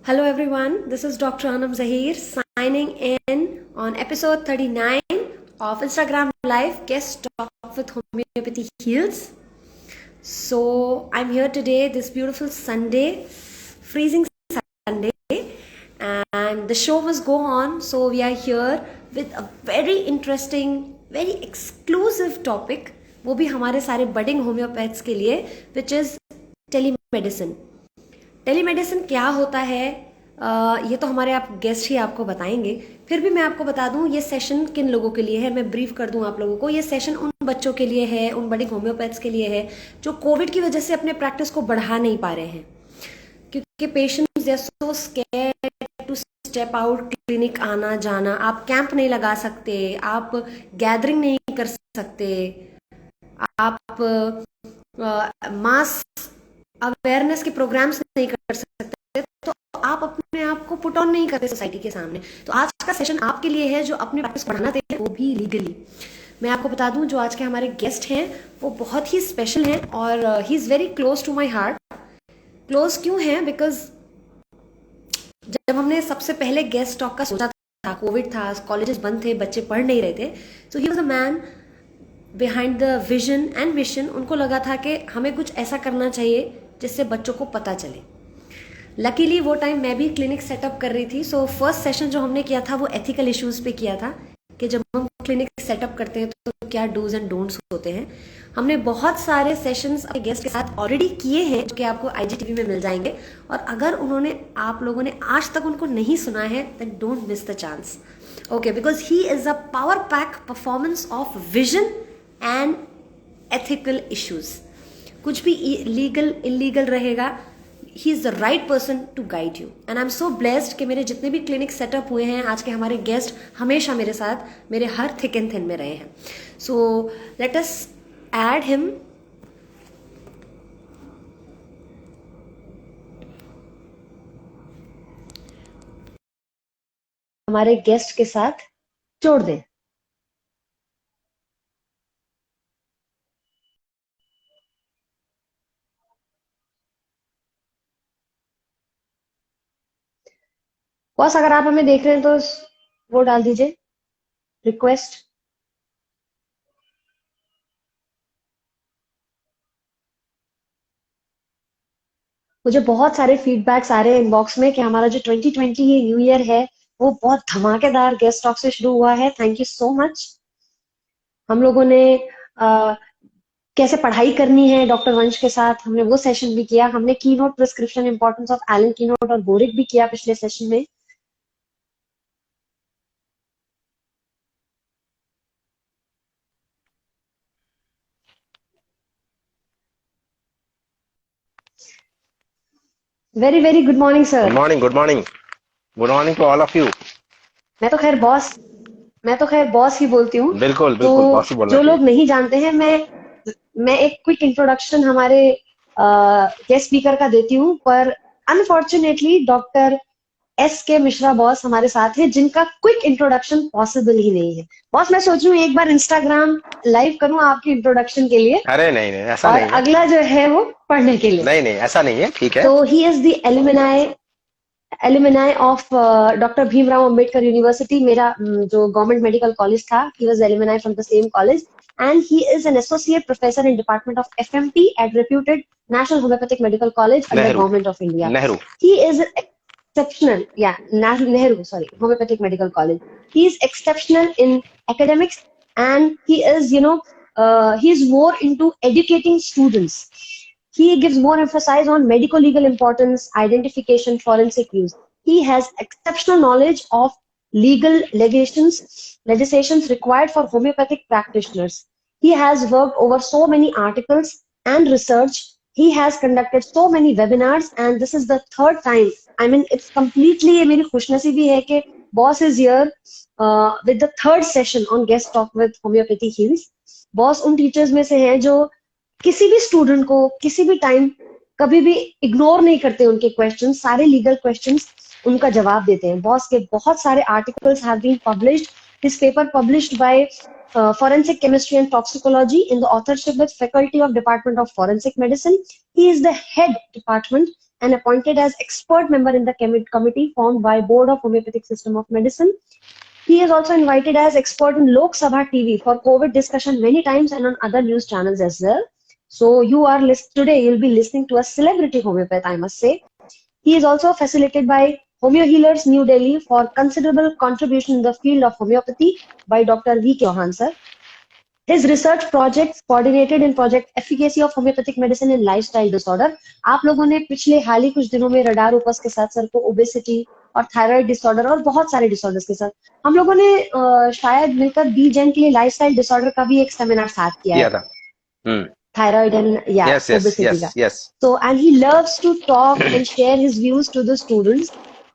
Hello everyone, this is Dr. Anam Zahir signing in on episode 39 of Instagram Live Guest Talk with Homeopathy Heals. So I'm here today, this beautiful Sunday, freezing Sunday, and the show must go on. So we are here with a very interesting, very exclusive topic, वो भी हमारे सारे budding homeopaths के लिए, which is telemedicine. Telemedicine क्या होता है ये तो हमारे आप गेस्ट ही आपको बताएंगे। फिर भी मैं आपको बता दूं ये सेशन किन लोगों के लिए है, मैं ब्रीफ कर दूं आप लोगों को। ये सेशन उन बच्चों के लिए है, उन बड़े होम्योपैथ्स के लिए है जो कोविड की वजह से अपने प्रैक्टिस को बढ़ा नहीं पा रहे हैं, क्योंकि patients they are so scared to step out, clinic आना जाना। आप कैंप नहीं लगा सकते, आप गैदरिंग नहीं कर सकते, आप मास अवेयरनेस के प्रोग्राम्स नहीं कर सकते, तो आप अपने आप को पुट ऑन नहीं करते सोसाइटी के सामने। तो आज का सेशन आपके लिए है जो अपने प्रैक्टिस बढ़ाना चाहते हैं, वो भी लीगली। मैं आपको बता दूं जो आज के हमारे गेस्ट हैं वो बहुत ही स्पेशल हैं और he is very close to my heart. Close क्यों है? बिकॉज जब हमने सबसे पहले गेस्ट टॉक का सोचा था, कोविड था, कॉलेजेस बंद थे, बच्चे पढ़ नहीं रहे थे, so he was a man behind the vision and mission. उनको लगा था कि हमें कुछ ऐसा करना चाहिए जिससे बच्चों को पता चले। लकीली वो टाइम मैं भी क्लिनिक सेटअप कर रही थी। सो फर्स्ट सेशन जो हमने किया था वो एथिकल इश्यूज पे किया था कि जब हम क्लिनिक सेटअप करते हैं तो क्या डूज एंड डोंट्स होते हैं। हमने बहुत सारे सेशंस अपने गेस्ट के साथ ऑलरेडी किए हैं जो कि आपको IGTV में मिल जाएंगे, और अगर उन्होंने आप लोगों ने आज तक उनको नहीं सुना है then don't miss the chance, okay, because he is a power pack performance of vision and ethical issues. कुछ भी लीगल इलीगल रहेगा, he is the right person to guide you. And I am so blessed कि मेरे जितने भी clinic setup हुए हैं, आज के हमारे गेस्ट हमेशा मेरे साथ मेरे हर थिक एंड थिन में रहे हैं। So let us add him. हमारे गेस्ट के साथ जोड़ दें। बॉस अगर आप हमें देख रहे हैं तो वो डाल दीजिए रिक्वेस्ट। मुझे बहुत सारे फीडबैक्स आ रहे हैं इनबॉक्स में कि हमारा जो 2020 ये न्यू ईयर है वो बहुत धमाकेदार गेस्ट टॉक से शुरू हुआ है। Thank you so much. हम लोगों ने कैसे पढ़ाई करनी है डॉक्टर वंश के साथ, हमने वो सेशन भी किया। हमने की नोट प्रिस्क्रिप्शन इंपॉर्टेंस ऑफ एलन की नोट और बोरिक भी किया पिछले सेशन में। Very very good morning sir. Good morning, good morning, good morning to all of you. मैं तो खैर बॉस ही बोलती हूँ। बिल्कुल तो बिल्कुल बॉस ही बोलना जो चाहिए। लोग नहीं जानते हैं, मैं एक क्विक इंट्रोडक्शन हमारे गेस्ट स्पीकर का देती हूँ, पर unfortunately doctor SK Mishra boss हमारे साथ है जिनका क्विक इंट्रोडक्शन पॉसिबल ही नहीं है। बॉस मैं सोच रही हूँ एक बार इंस्टाग्राम लाइव करूँ आपके इंट्रोडक्शन के लिए, अरे नहीं नहीं ऐसा और नहीं है। अगला जो है वो पढ़ने के लिए। नहीं नहीं ऐसा नहीं है, ठीक है। तो ही is the alumni of doctor Bhimrao Ambedkar university. मेरा जो गवर्नमेंट मेडिकल कॉलेज था, he was alumni from the same college, and he is an associate professor in Department of FMT at reputed National Homeopathic Medical College under Nehru Government of India. Nehru He is exceptional, Nehru, sorry, Homeopathic Medical College. He is exceptional in academics, and he is, he is more into educating students. He gives more emphasis on medico-legal importance, identification, forensic use. He has exceptional knowledge of legal legislations required for homeopathic practitioners. He has worked over so many articles and research. He has conducted so many webinars, and this is the third time. I mean, it's completely मेरी खुशनसीबी है कि boss is here with the third session on guest talk with homeopathy heals. boss उन teachers में से है जो किसी भी स्टूडेंट को किसी भी टाइम कभी भी इग्नोर नहीं करते उनके क्वेश्चंस, सारे लीगल क्वेश्चंस उनका जवाब देते हैं। बॉस के बहुत सारे articles have been published. His paper published by forensic chemistry and toxicology in the authorship with faculty of Department of Forensic Medicine. He is the head department and appointed as expert member in the committee formed by Board of Homeopathic System of Medicine. He is also invited as expert in Lok Sabha TV for COVID discussion many times and on other news channels as well. So today you'll be listening to a celebrity homeopath, I must say. He is also facilitated by Homeo Healers New Delhi for considerable contribution in the field of homeopathy by Dr. V. Chauhan sir. His research projects coordinated in project efficacy of homeopathic medicine in lifestyle disorder. आप लोगों ने पिछले हाल ही कुछ दिनों में radar उपस के साथ sir को ओबेसिटी और थायराइड डिसऑर्डर और बहुत सारे डिसऑर्डर्स के साथ हम लोगों ने शायद मिलकर बी जेन के लिए लाइफस्टाइल डिसऑर्डर का भी एक सेमिनार साथ किया था thyroid and obesity का. yes. So and he loves to talk and share his views to the students.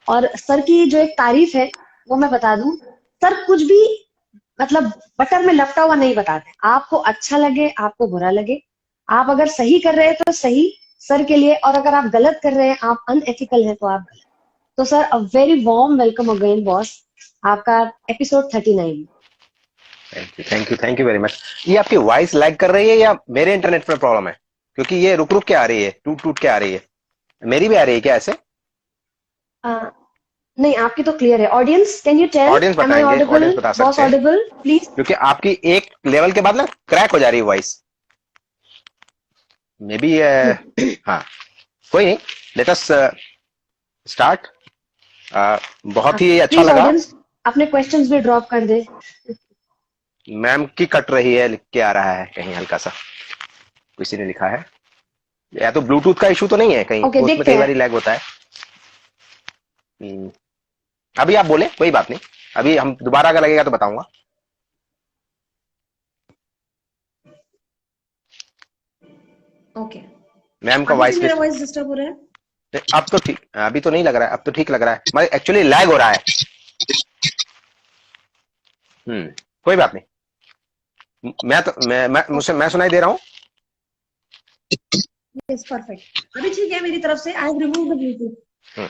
और सर की जो एक तारीफ है वो मैं बता दूं, सर कुछ भी मतलब बटर में लपटा हुआ नहीं बताते. आपको अच्छा लगे, आपको बुरा लगे, आप अगर सही कर रहे हैं तो सही सर के लिए, और अगर आप गलत कर रहे हैं, आप अनएथिकल हैं तो आप गलत. तो sir a very warm welcome again boss, आपका episode 39. Thank you very much. ये आपकी वॉइस लैग कर रही है या मेरे इंटरनेट पर प्रॉब्लम है? क्योंकि ये रुक रुक के आ रही है, टूट के आ रही है. मेरी भी आ रही है क्या ऐसे? नहीं, आपकी तो क्लियर है. Audience can you tell? Audience बताएंगे, ऑडियंस बता सकते हैं. Boss audible please. क्योंकि आपकी एक लेवल के बाद ना क्रैक हो जा रही है वॉइस. मे बी हाँ, कोई नहीं, लेट अस स्टार्ट. बहुत ही अच्छा लगा. अपने क्वेश्चंस भी ड्रॉप कर दे. मैम की कट रही है लिख के आ रहा है कहीं हल्का सा, किसी ने लिखा है. या तो ब्लूटूथ का इशू तो नहीं है कहीं, उसमें कई बार लैग होता है. अभी आप बोले, कोई बात नहीं, अभी हम दोबारा अगर लगेगा तो बताऊंगा. ओके. मैम का वॉइस डिस्टर्ब हो रहा है? अब तो ठीक, अभी तो नहीं लग रहा है, अब तो ठीक लग रहा है. मतलब एक्चुअली लैग हो रहा है. कोई बात नहीं. मैं सुनाई दे रहा हूँ. यस परफेक्ट, अभी ठीक है मेरी तरफ से. I have removed the Bluetooth.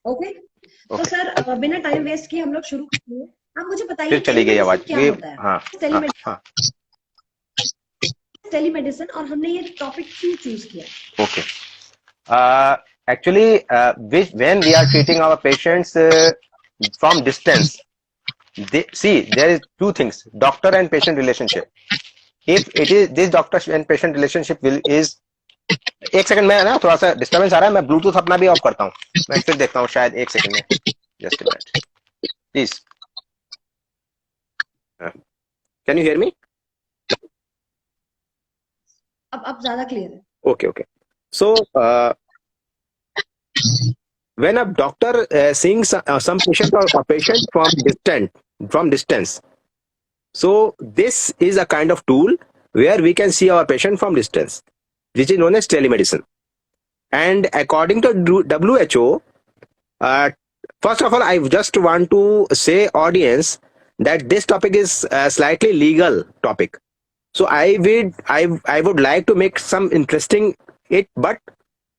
Okay. तो सर बिना टाइम वेस्ट किए हम लोग शुरू करते हैं. आप मुझे बताइए फिर चली गई आवाज. हाँ, टेलीमेडिसिन, और हमने ये टॉपिक क्यों चूज किया? Okay. Actually, when we are treating our patients from distance, there is two things: doctor and patient relationship. If it is this doctor and patient relationship is, एक सेकंड में ना थोड़ा सा डिस्टर्बेंस आ रहा है, मैं ब्लूटूथ अपना भी ऑफ करता हूँ. मैं फिर देखता हूँ, शायद एक सेकंड में. Just a minute please. Can you hear me? अब ज्यादा क्लियर है. Okay. So when a doctor seeing some patient or a patient from distance, so this is a kind of tool where we can see our patient from distance, which is known as telemedicine. And according to WHO, first of all, I just want to say audience that this topic is slightly legal topic. So I would like to make some interesting it, but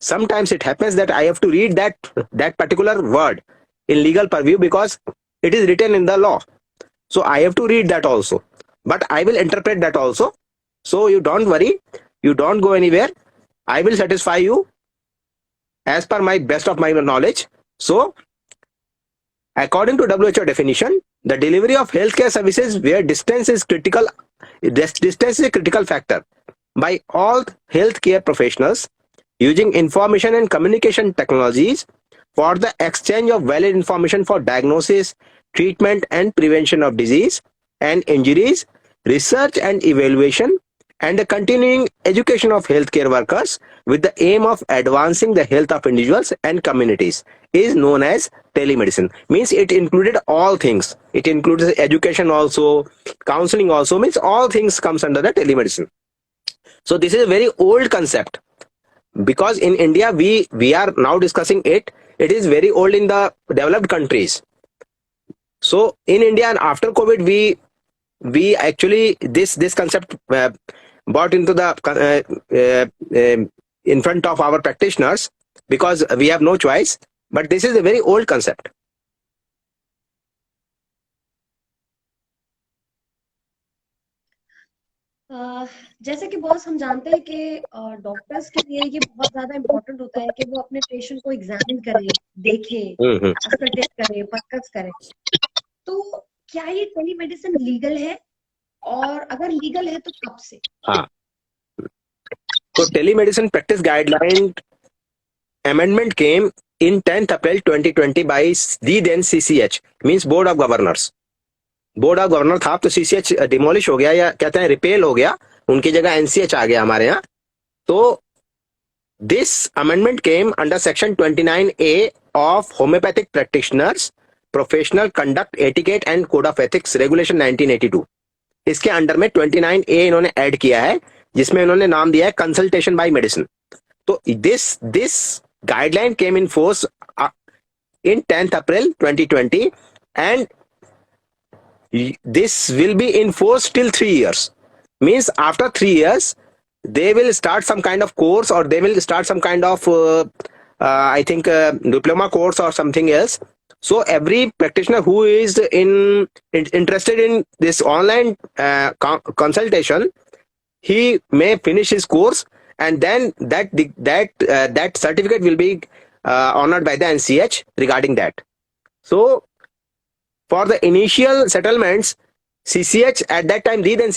sometimes it happens that I have to read that particular word in legal purview because it is written in the law. So I have to read that also, but I will interpret that also. So you don't worry, you don't go anywhere. I will satisfy you as per my best of my knowledge. So according to WHO definition, the delivery of healthcare services where distance is a critical factor by all healthcare professionals using information and communication technologies for the exchange of valid information for diagnosis, treatment and prevention of disease and injuries, research and evaluation, and the continuing education of healthcare workers with the aim of advancing the health of individuals and communities is known as telemedicine. Means it included all things. It includes education also, counseling also, means all things comes under the telemedicine. So this is a very old concept because in India we are now discussing it. It is very old in the developed countries. So in India and after COVID we actually this concept brought into the in front of our practitioners because we have no choice, but this is a very old concept. जैसे कि boss हम जानते हैं कि doctors के लिए ये बहुत ज्यादा इम्पोर्टेंट होता है कि वो अपने पेशेंट को एग्जामिन करे, देखे, हम्म। ascertain करे, परख करे। तो क्या ये टेलीमेडिसिन लीगल है, और अगर लीगल है तो कब से? हाँ, तो telemedicine practice guideline amendment came in 10th April 2020 by the then CCH, means Board of Governors. Board of governor था, तो सीसीएच डिमोलिश हो गया, या कहते हैं रिपेल हो गया, उनकी जगह एनसीएच आ गया हमारे यहाँ। तो this amendment came under section 29A of homeopathic practitioners professional conduct etiquette and code of ethics regulation 1982। इसके अंडर में 29A इन्होंने ऐड किया है, जिसमें इन्होंने नाम दिया है कंसल्टेशन बाय मेडिसिन। तो this guideline came in force in 10th April 2020 and this will be in force till 3 years. Means after 3 years they will start some kind of course, or they will start some kind of I think diploma course or something else. So every practitioner who is interested in this online consultation, he may finish his course, and then that certificate will be honored by the NCH regarding that. So for the initial settlements, CCH at that time, the then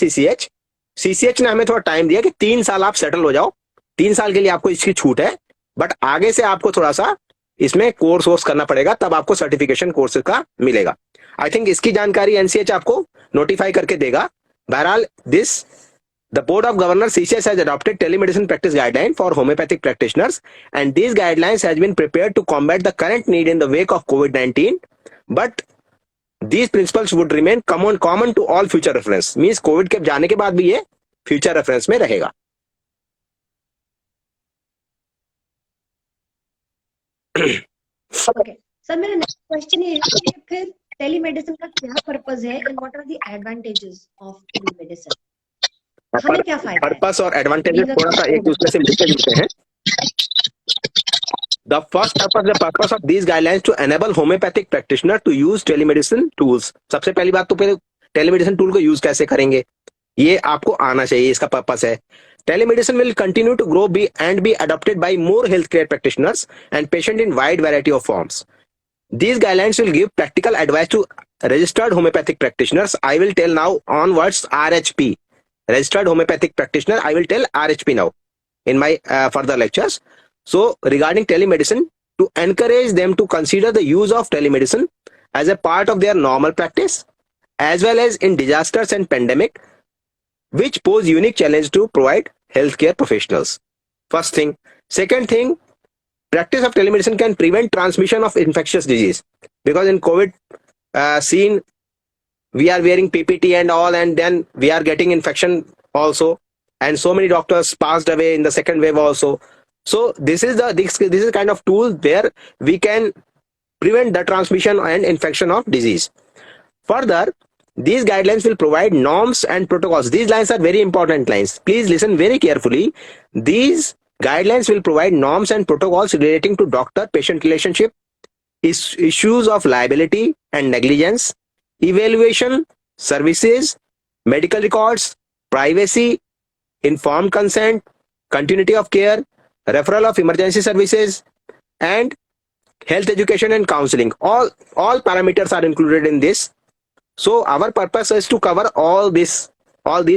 CCH ने हमें थोड़ा time दिया कि 3 साल आप settle हो जाओ, 3 साल के लिए आपको इसकी छूट है, बट आगे से आपको थोड़ा सा इसमें कोर्स करना पड़ेगा, तब आपको सर्टिफिकेशन कोर्स का मिलेगा। आई थिंक इसकी जानकारी एनसीएच आपको नोटिफाई करके देगा। बहरहाल the Board of Governors CCS has adopted telemedicine practice guideline for homeopathic practitioners, and these guidelines has been prepared to combat the current need in the wake of COVID-19, but these principles would remain common to all future reference. Means COVID के जाने के बाद भी ये future reference में रहेगा। Okay. Sir मेरा next question ये है कि फिर टेलीमेडिसिन का क्या पर्पस है, and what are the advantages of telemedicine? हमें क्या फायदा है? पर्पस और एडवांटेजेस थोड़ा सा एक दूसरे से मिलते जुलते हैं। The first purpose, the purpose of these guidelines to enable homeopathic practitioner to use telemedicine tools. सबसे पहली बात तो पहले टेलीमेडिसिन टूल को यूज कैसे करेंगे ये आपको आना चाहिए, इसका पर्पस है। Telemedicine will continue to grow and be adopted by more healthcare practitioners and patients in wide variety of forms. These guidelines will give practical advice to registered homeopathic practitioners. I will tell now onwards RHP. Registered homeopathic practitioner, I will tell RHP now in my further lectures. So regarding telemedicine, to encourage them to consider the use of telemedicine as a part of their normal practice, as well as in disasters and pandemic, which pose unique challenge to provide healthcare professionals. First thing. Second thing, practice of telemedicine can prevent transmission of infectious disease, because in COVID scene we are wearing PPT and all, and then we are getting infection also, and so many doctors passed away in the second wave also. So this is kind of tool where we can prevent the transmission and infection of disease. Further, these guidelines will provide norms and protocols. These lines are very important lines. Please listen very carefully. These guidelines will provide norms and protocols relating to doctor-patient relationship, issues of liability and negligence, evaluation, services, medical records, privacy, informed consent, continuity of care, referral of emergency services, and health education and counseling. All parameters are included in this. So our purpose is to cover all these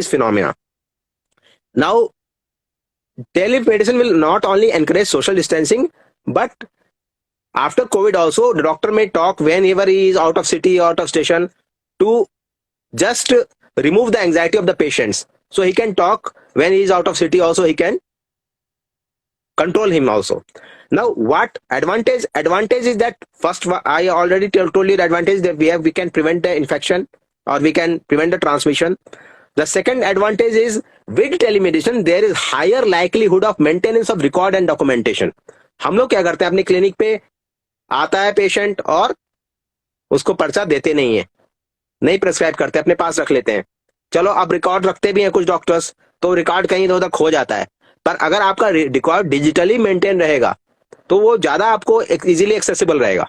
phenomena. Now, telemedicine will not only encourage social distancing, but after COVID also, the doctor may talk whenever he is out of city, out of station, to just remove the anxiety of the patients. So he can talk when he is out of city also, he can control him also. Now, what advantage is that first I already told you the advantage that we can prevent the infection, or we can prevent the transmission. The second advantage is with telemedicine there is higher likelihood of maintenance of record and documentation. हम लोग क्या करते हैं, अपनी clinic पे आता है patient और उसको पर्चा देते नहीं है, नहीं प्रेस्क्राइब करते, अपने पास रख लेते हैं। चलो अब रिकॉर्ड रखते भी हैं कुछ डॉक्टर्स, तो रिकॉर्ड कहीं उधर खो जाता है। पर अगर आपका रिकॉर्ड डिजिटली मेंटेन रहेगा तो वो ज्यादा आपको इजीली एक्सेसिबल रहेगा।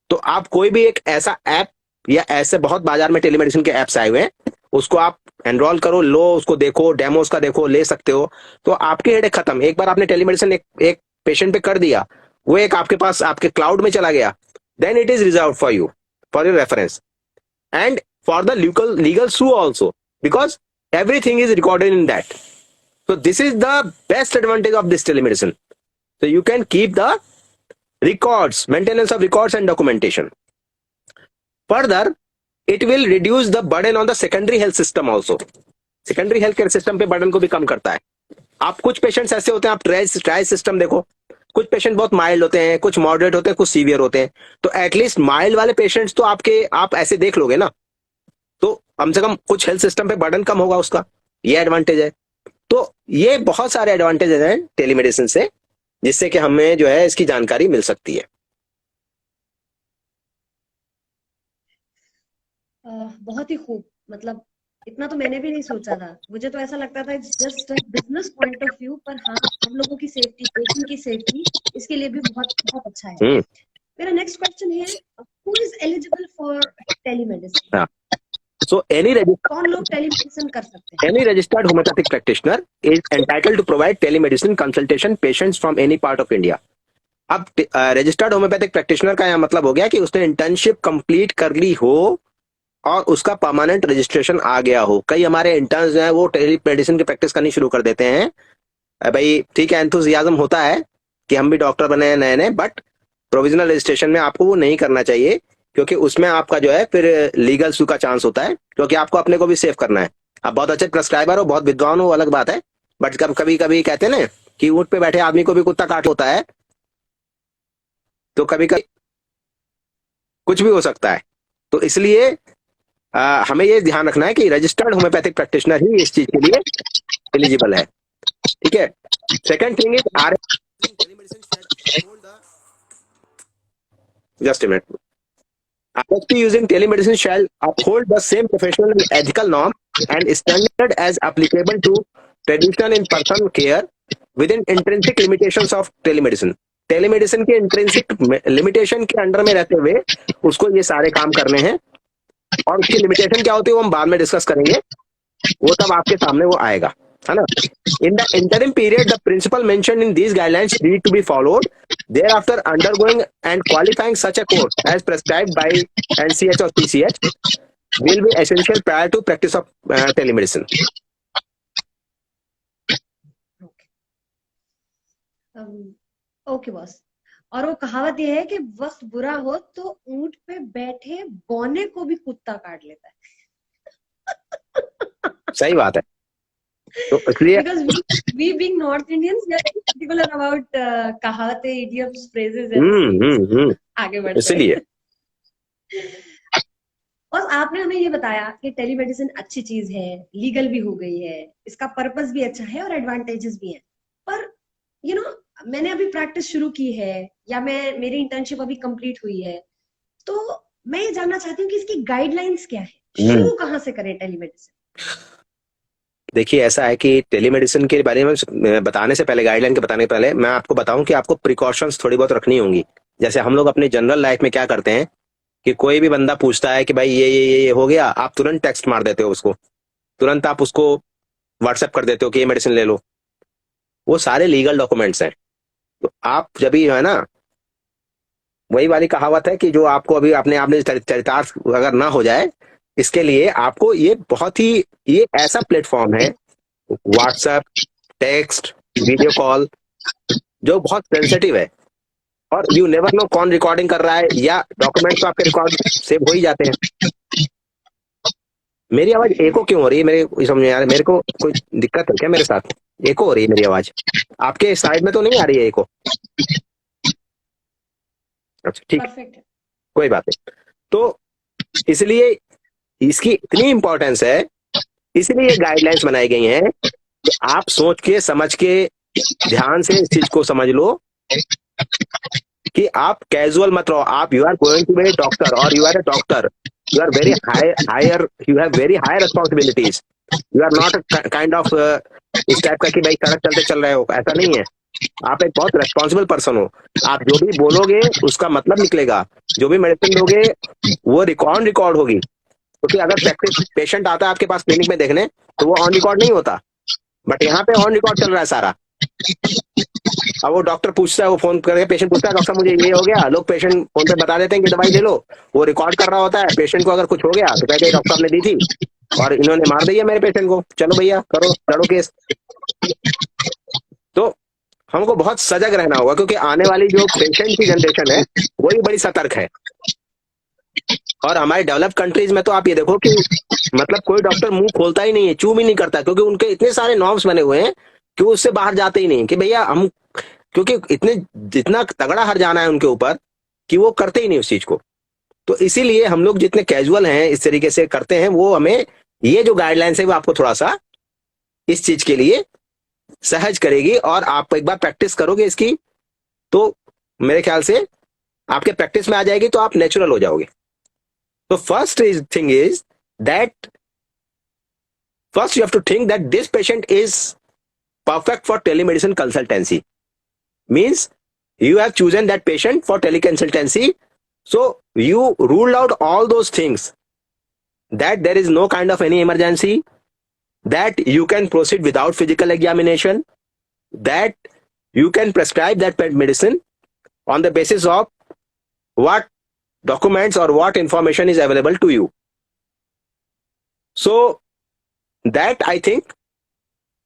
तो आप कोई भी एक ऐसा ऐप, या ऐसे बहुत बाजार में टेलीमेडिसिन के ऐप्स आए हुए हैं, उसको आप एनरोल करो, लो उसको, देखो डेमोस का, देखो, ले सकते हो, तो आपकी हेडेक खत्म। एक बार आपने टेलीमेडिसिन एक पेशेंट पे कर दिया, वो एक आपके पास आपके क्लाउड में चला गया, then it is reserve for you, for your reference and for the legal sue also, because everything is recorded in that. So this is the best advantage of this telemedicine. So you can keep the records, maintenance of records and documentation. Further, it will reduce the burden on the secondary health system also. Secondary health care system पे burden को भी कम करता है। आप कुछ patients ऐसे होते हैं, आप ट्राई सिस्टम देखो, कुछ पेशेंट बहुत माइल्ड होते हैं, कुछ मॉडरेट होते हैं, कुछ सीवियर होते हैं, तो एटलीस्ट माइल्ड वाले पेशेंट्स तो आप ऐसे देख लोगे ना, तो कम से कम कुछ हेल्थ सिस्टम पे बर्डन कम होगा उसका, ये एडवांटेज है। तो ये बहुत सारे एडवांटेजेस हैं टेलीमेडिसिन से, जिससे कि हमें जो है इसकी जानकारी मिल सकती है। बहुत ही खूब, मतलब इतना तो मैंने भी नहीं सोचा था, मुझे तो ऐसा लगता था it's just business point of view, पर हाँ, हम लोगों की सेफ्टी, पेशेंट की सेफ्टी, इसके लिए भी बहुत बहुत अच्छा है। मेरा नेक्स्ट क्वेश्चन है, who is eligible for telemedicine? So कौन लोग टेलीमेडिसिन कर सकते हैं? Any registered homeopathic practitioner is entitled to provide telemedicine consultation patients from any part of India. अब रजिस्टर्ड होम्योपैथिक प्रैक्टिशनर का यह मतलब हो गया कि उसने इंटर्नशिप कंप्लीट कर ली हो और उसका परमानेंट रजिस्ट्रेशन आ गया हो। कई हमारे इंटर्न्स जो है वो टेलीमेडिसिन की प्रैक्टिस करनी शुरू कर देते हैं। भाई ठीक है, एंथुसियाज्म होता है कि हम भी डॉक्टर बने हैं नए नए, बट प्रोविजनल रजिस्ट्रेशन में आपको वो नहीं करना चाहिए, क्योंकि उसमें आपका जो है फिर लीगल सू का चांस होता है, क्योंकि आपको अपने को भी सेव करना है। आप बहुत अच्छे प्रेस्क्राइबर हो, बहुत विद्वान हो, अलग बात है, बट कभी कभी कहते हैं ना कि ऊंट पे बैठे आदमी को भी कुत्ता काट होता है, तो कभी कभी कुछ भी हो सकता है। तो इसलिए हमें ये ध्यान रखना है कि रजिस्टर्ड होम्योपैथिक प्रैक्टिशनर ही इस चीज के लिए एलिजिबल है। ठीक है। Second thing is just a minute, RFP using telemedicine shall uphold the same professional and ethical norm and standard as applicable to traditional in-person care within intrinsic limitations of telemedicine. Telemedicine के intrinsic limitation के under में रहते हुए उसको ये सारे काम करने हैं, और उसकी लिमिटेशन क्या होती है वो हम बाद में डिस्कस करेंगे, वो तब आपके सामने वो आएगा, है ना। In the interim period, the principle mentioned in these guidelines need to be followed. Thereafter, undergoing and qualifying such a course as prescribed by NCH or PCH will be essential prior to practice of telemedicine. Okay boss. और वो कहावत ये है कि वक्त बुरा हो तो ऊंट पे बैठे बौने को भी कुत्ता काट लेता है। सही बात है। तो इसलिए we being North Indians, we are particular about कहावतें, idioms, phrases आगे बढ़ते हैं। इसलिए और आपने हमें ये बताया कि टेलीमेडिसिन अच्छी चीज है, लीगल भी हो गई है, इसका पर्पस भी अच्छा है और एडवांटेजेस भी हैं, पर यू नो मैंने अभी प्रैक्टिस शुरू की है या मेरी इंटर्नशिप अभी कंप्लीट हुई है, तो मैं ये जानना चाहती हूँ कि इसकी गाइडलाइंस क्या है, शुरू कहाँ से करें टेलीमेडिसिन? देखिए ऐसा है कि टेलीमेडिसिन के बारे में बताने से पहले, गाइडलाइन के बताने के पहले मैं आपको बताऊं कि आपको प्रिकॉशंस थोड़ी बहुत रखनी होंगी। जैसे हम लोग अपनी जनरल लाइफ में क्या करते हैं कि कोई भी बंदा पूछता है कि भाई ये हो गया, आप तुरंत टेक्स्ट मार देते हो उसको, तुरंत आप उसको व्हाट्सएप कर देते हो कि ये मेडिसिन ले लो। वो सारे लीगल डॉक्यूमेंट्स हैं। तो आप जब भी है ना, वही वाली कहावत है कि जो आपको अभी अपने आपने चरितार्थ अगर ना हो जाए, इसके लिए आपको ये ऐसा प्लेटफॉर्म है व्हाट्सएप, टेक्स्ट, वीडियो कॉल, जो बहुत सेंसिटिव है, और यू नेवर नो कौन रिकॉर्डिंग कर रहा है, या डॉक्यूमेंट्स तो आपके रिकॉर्ड सेव हो ही जाते हैं। मेरी आवाज एको क्यों हो रही है? मेरे समझ में आ रहा है, मेरे को कोई दिक्कत है क्या मेरे साथ? एको हो रही है मेरी आवाज? आपके साइड में तो नहीं आ रही है एको? अच्छा ठीक, कोई बात नहीं। तो इसलिए इसकी इतनी इंपॉर्टेंस है, इसलिए गाइडलाइंस बनाई गई हैं कि आप सोच के समझ के ध्यान से इस चीज को समझ लो कि आप कैजुअल मत रहो। आप you are going to be doctor, और you are a doctor, you are very higher, you have very high responsibilities. You are not kind of इस टाइप का कि भाई सड़क चलते चल रहे हो, ऐसा नहीं है। आप एक बहुत रेस्पॉन्सिबल पर्सन हो। आप जो भी बोलोगे उसका मतलब निकलेगा, जो भी मेडिसिन दोगे वो रिकॉर्ड होगी, क्योंकि अगर प्रैक्टिस पेशेंट आता है आपके पास क्लिनिक में देखने तो वो ऑन रिकॉर्ड नहीं होता, बट यहाँ पे ऑन रिकॉर्ड चल रहा है सारा। अब वो डॉक्टर पूछता है, वो फोन करके पेशेंट पूछता है डॉक्टर मुझे ये हो गया, लोग पेशेंट फोन पे बता देते हैं कि दवाई ले लो, वो रिकॉर्ड कर रहा होता है। पेशेंट को अगर कुछ हो गया तो कहते हैं डॉक्टर साहब ने दी थी और इन्होंने मार दी है मेरे पेशेंट को, चलो भैया करो लड़ो केस। तो हमको बहुत सजग रहना होगा, क्योंकि आने वाली जो पेशेंट की जनरेशन है वही बड़ी सतर्क है। और हमारे डेवलप कंट्रीज में तो आप ये देखो कि मतलब कोई डॉक्टर मुंह खोलता ही नहीं है, चूम ही नहीं करता, क्योंकि उनके इतने सारे नॉर्म्स बने हुए हैं कि वो उससे बाहर जाते ही नहीं कि भैया हम, क्योंकि इतने जितना तगड़ा हर जाना है उनके ऊपर कि वो करते ही नहीं उस चीज को। तो इसीलिए हम लोग जितने कैजुअल हैं इस तरीके से करते हैं, वो हमें ये जो गाइडलाइंस है वो आपको थोड़ा सा इस चीज के लिए सहज करेगी। और आप एक बार प्रैक्टिस करोगे इसकी तो मेरे ख्याल से आपके प्रैक्टिस में आ जाएगी, तो आप नेचुरल हो जाओगे। तो first thing is that first you have to think that this patient is perfect for telemedicine consultancy. Means you have chosen that patient for teleconsultancy, so you ruled out all those things, that there is no kind of any emergency, that you can proceed without physical examination, that you can prescribe that medicine on the basis of what documents or what information is available to you. So that I think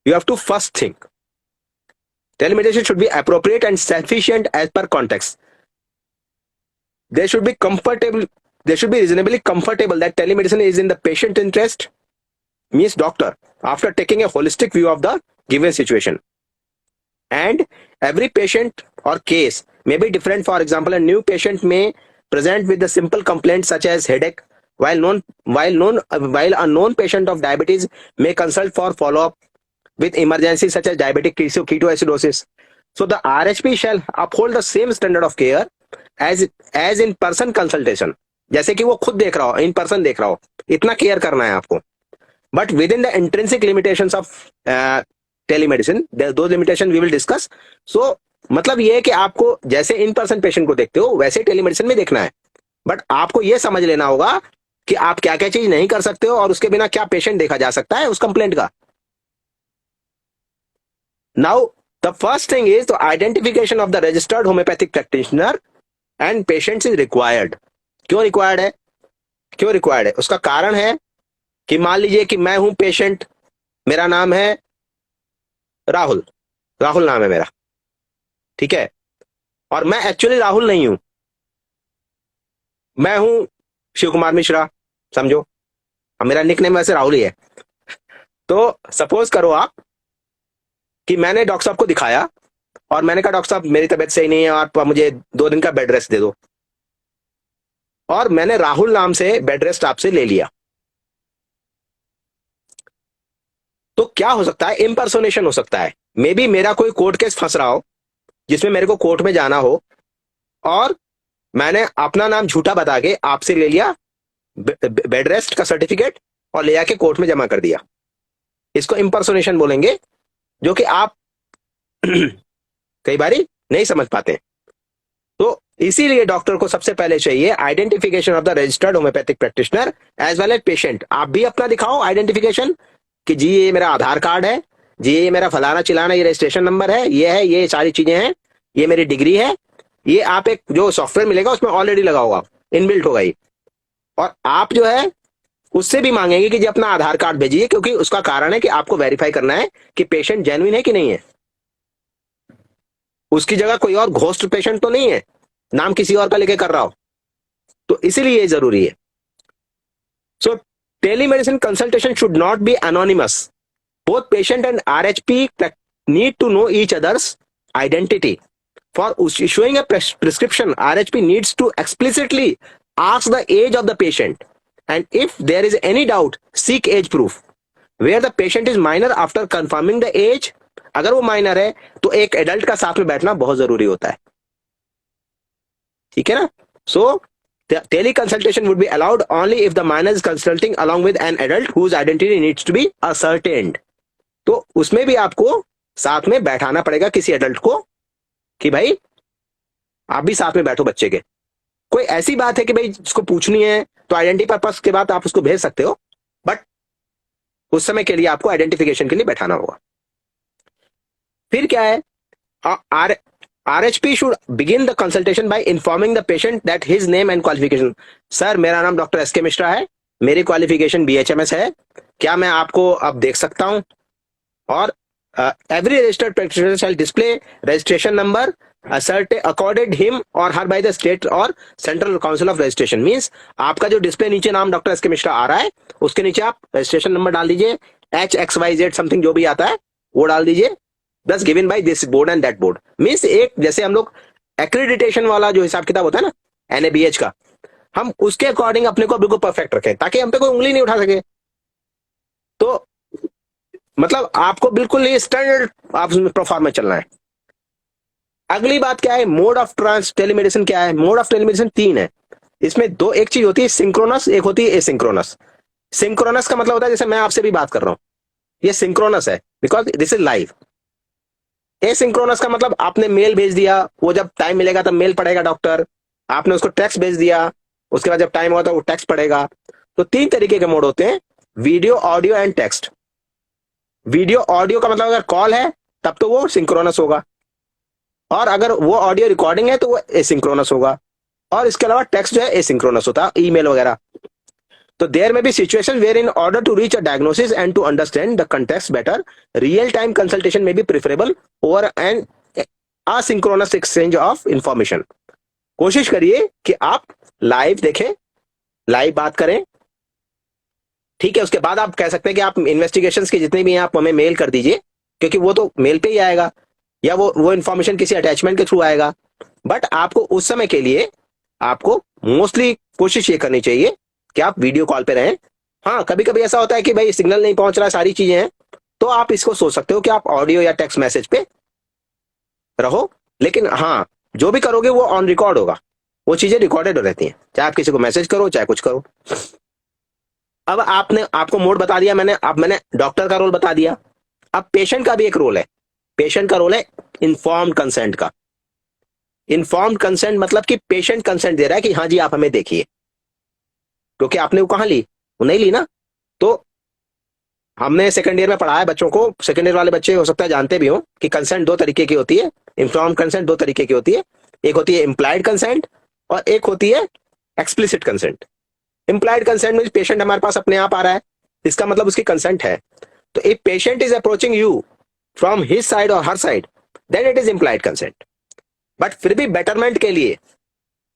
you have to first think. Telemedicine should be appropriate and sufficient as per context. They should be comfortable. They should be reasonably comfortable that telemedicine is in the patient interest, means doctor, after taking a holistic view of the given situation. And every patient or case may be different. For example, a new patient may present with the simple complaints such as headache, while a known patient of diabetes may consult for follow-up with emergencies such as diabetic ketoacidosis. So the RHP shall uphold the same standard of care as in person consultation. जैसे कि वो खुद देख रहा हो, in person देख रहा हो, इतना केयर करना है आपको, but with in the intrinsic limitations of telemedicine, those limitations we will discuss. So मतलब ये है कि आपको जैसे इन पर्सन पेशेंट को देखते हो वैसे टेलीमेडिसिन में देखना है, बट आपको ये समझ लेना होगा कि आप क्या क्या चीज नहीं कर सकते हो और उसके बिना क्या पेशेंट देखा जा सकता है उस कंप्लेंट का। Now the first thing is the identification of the registered homeopathic practitioner and patients is required. क्यों रिक्वायर्ड है? क्यों रिक्वायर्ड है? उसका कारण है कि मान लीजिए कि मैं हूं पेशेंट, मेरा नाम है राहुल, राहुल नाम है मेरा, ठीक है, और मैं एक्चुअली राहुल नहीं हूं, मैं हूं शिव कुमार मिश्रा, समझो, अब मेरा निकनेम वैसे राहुल ही है। तो सपोज करो आप कि मैंने डॉक्टर साहब को दिखाया और मैंने कहा डॉक्टर साहब मेरी तबीयत सही नहीं है, आप मुझे 2 दिन का बेड रेस्ट दे दो, और मैंने राहुल नाम से बेड रेस्ट आपसे ले लिया। तो क्या हो सकता है? इम्पर्सोनेशन हो सकता है। मे बी मेरा कोई कोर्ट केस फंस रहा हो जिसमें मेरे को कोर्ट में जाना हो, और मैंने अपना नाम झूठा बता के आपसे ले लिया बेड रेस्ट का सर्टिफिकेट और ले जाके कोर्ट में जमा कर दिया। इसको इम्पर्सोनेशन बोलेंगे, जो कि आप कई बारी नहीं समझ पाते। तो इसीलिए डॉक्टर को सबसे पहले चाहिए identification of the registered homeopathic practitioner as well as patient. आप भी अपना दिखाओ आइडेंटिफिकेशन कि जी ये मेरा आधार कार्ड है, जी ये मेरा फलाना चिलाना, ये रजिस्ट्रेशन नंबर है, ये सारी चीजें हैं, ये मेरी डिग्री है। ये आप एक जो सॉफ्टवेयर मिलेगा उसमें ऑलरेडी लगा होगा, इनबिल्ट होगा ही, और आप जो है उससे भी मांगेंगे कि जी अपना आधार कार्ड भेजिए, क्योंकि उसका कारण है कि आपको वेरीफाई करना है कि पेशेंट जेन्युइन है कि नहीं है, उसकी जगह कोई और घोस्ट पेशेंट तो नहीं है, नाम किसी और का लेके कर रहा हो। तो इसीलिए ये जरूरी है। So telemedicine consultation should not be anonymous. Both patient and RHP need to know each other's identity. For issuing a prescription, RHP needs to explicitly ask the age of the patient, and if there is any doubt, seek age proof. Where the patient is minor, after confirming the age, अगर वो minor है तो एक adult का साथ में बैठना बहुत जरूरी होता है, ठीक है ना। So teleconsultation would be allowed only if the minor is consulting along with an adult whose identity needs to be ascertained. तो उसमें भी आपको साथ में बैठाना पड़ेगा किसी एडल्ट को कि भाई आप भी साथ में बैठो बच्चे के, कोई ऐसी बात है कि भाई जिसको पूछनी है तो आइडेंटिटी पर्पस के बाद आप उसको भेज सकते हो, बट उस समय के लिए आपको आइडेंटिफिकेशन के लिए बैठाना होगा। फिर क्या है, are RHP should begin the consultation by informing the patient that his name and qualification. Sir मेरा नाम डॉक्टर SK मिश्रा है, मेरी क्वालिफिकेशन BHMS है, क्या मैं आपको अब देख सकता हूं? और every registered practitioner shall display registration number asserted accorded him or her by the state or central council of registration. Means आपका जो डिस्प्ले नीचे नाम डॉक्टर SK मिश्रा आ रहा है उसके नीचे आप रजिस्ट्रेशन नंबर डाल दीजिए, HXYZ समथिंग जो भी आता है वो डाल दीजिए, दस given by this board and that board. Means एक जैसे हम लोग एक्रेडिटेशन वाला जो हिसाब किताब होता है ना NABH का, हम उसके अकॉर्डिंग अपने को बिल्कुल परफेक्ट रखें ताकि हम पे कोई उंगली नहीं उठा सके। तो मतलब आपको बिल्कुल ये स्टैंडर्ड आप प्रोफार्म में चलना है। अगली बात क्या है, मोड ऑफ टेलीमेडिसिन क्या है? मोड ऑफ टेलीमेडिसिन 3 है, इसमें दो, एक चीज होती है सिंक्रोनस, एक होती है एसिंक्रोनस। सिंक्रोनस का मतलब होता है जैसे मैं आपसे भी बात कर रहा हूं, ये सिंक्रोनस है because this is live. Asynchronous का मतलब आपने मेल भेज दिया, वो जब टाइम मिलेगा तब मेल पढ़ेगा डॉक्टर, आपने उसको टेक्स्ट भेज दिया, उसके बाद जब टाइम होगा तो वो टेक्स्ट पढ़ेगा। तो 3 तरीके के मोड होते हैं, video, audio and text. Video audio का मतलब अगर कॉल है तब तो वो सिंक्रोनस होगा, और अगर वो ऑडियो रिकॉर्डिंग है तो वो एसिंक्रोनस होगा, और इसके अलावा टेक्स्ट जो है एसिंक्रोनस होता है, ईमेल वगैरह। तो there may be situation where in order to reach a diagnosis and to understand the context better, real time consultation may be preferable over an asynchronous exchange of information. कोशिश करिए कि आप live देखें, live बात करें, ठीक है। उसके बाद आप कह सकते हैं कि आप इन्वेस्टिगेशंस के जितने भी हैं आप हमें मेल कर दीजिए, क्योंकि वो तो मेल पे ही आएगा या वो इन्फॉर्मेशन किसी अटैचमेंट के थ्रू आएगा। बट आपको उस समय के लिए आपको मोस्टली कोशिश ये करनी चाहिए कि आप वीडियो कॉल पे रहें। हाँ, कभी कभी ऐसा होता है कि भाई सिग्नल नहीं पहुंच रहा, सारी चीजें हैं, तो आप इसको सोच सकते हो कि आप ऑडियो या टेक्स्ट मैसेज पे रहो, लेकिन हाँ जो भी करोगे वो ऑन रिकॉर्ड होगा, वो चीजें रिकॉर्डेड रहती हैं, चाहे आप किसी को मैसेज करो चाहे कुछ करो। अब आपको मोड बता दिया मैंने, अब मैंने डॉक्टर का रोल बता दिया। अब पेशेंट का भी एक रोल है, पेशेंट का रोल है इन्फॉर्म्ड कंसेंट का। इन्फॉर्म्ड कंसेंट मतलब कि पेशेंट कंसेंट दे रहा है कि हाँ जी आप हमें देखिए, क्योंकि आपने वो कहां ली, वो नहीं ली ना। तो हमने सेकंड ईयर में पढ़ा है बच्चों को, सेकंड ईयर वाले बच्चे हो सकता है जानते भी हो कि कंसेंट 2 तरीके की होती है, इन्फॉर्म्ड कंसेंट 2 तरीके की होती है, एक होती है इम्प्लाइड कंसेंट और एक होती है एक्सप्लिसिट कंसेंट। इम्प्लाइड कंसेंट में पेशेंट हमारे पास अपने आप आ रहा है, इसका मतलब उसकी कंसेंट है। तो if patient is approaching you from his side और her side, then it is implied consent. But फिर भी बेटरमेंट के लिए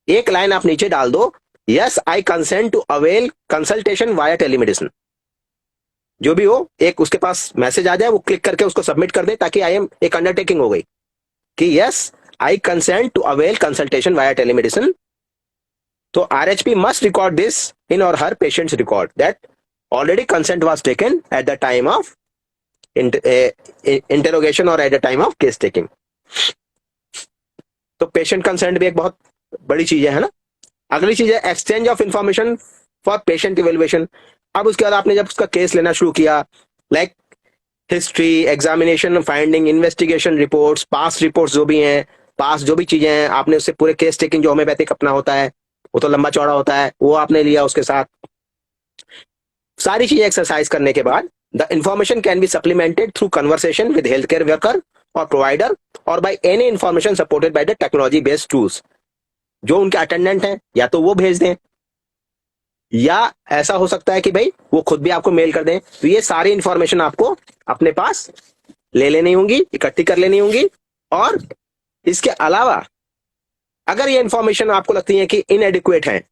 एक लाइन आप नीचे डाल दो, yes I consent to avail consultation via telemedicine. जो भी हो, एक उसके पास मैसेज आ जाए, वो क्लिक करके उसको सबमिट कर दे, ताकि आई एम एक अंडरटेकिंग हो गई कि yes I consent to avail consultation via telemedicine. तो RHP must record this in or her patient's record that already consent was taken at the time of interrogation or at the time of case taking. तो patient consent भी एक बहुत बड़ी चीज है ना। अगली चीज है exchange of information for patient evaluation. अब उसके बाद आपने जब उसका केस लेना शुरू किया, like history, examination finding, investigation reports, past reports जो भी हैं, पास जो भी चीजें हैं, आपने उससे पूरे केस टेकिंग जो होम्योपैथिक अपना होता है वो तो लंबा चौड़ा होता है, वो आपने लिया, उसके साथ सारी चीजें एक्सरसाइज करने के बाद the information can be supplemented through conversation with health care worker और प्रोवाइडर और by any information supported by the technology based tools. जो उनके अटेंडेंट हैं या तो वो भेज दें, या ऐसा हो सकता है कि भाई वो खुद भी आपको मेल कर दें। तो ये सारी इंफॉर्मेशन आपको अपने पास ले लेनी होंगी, इकट्ठी कर लेनी होंगी। और इसके अलावा अगर ये इंफॉर्मेशन आपको लगती है कि इनएडिक्वेट है,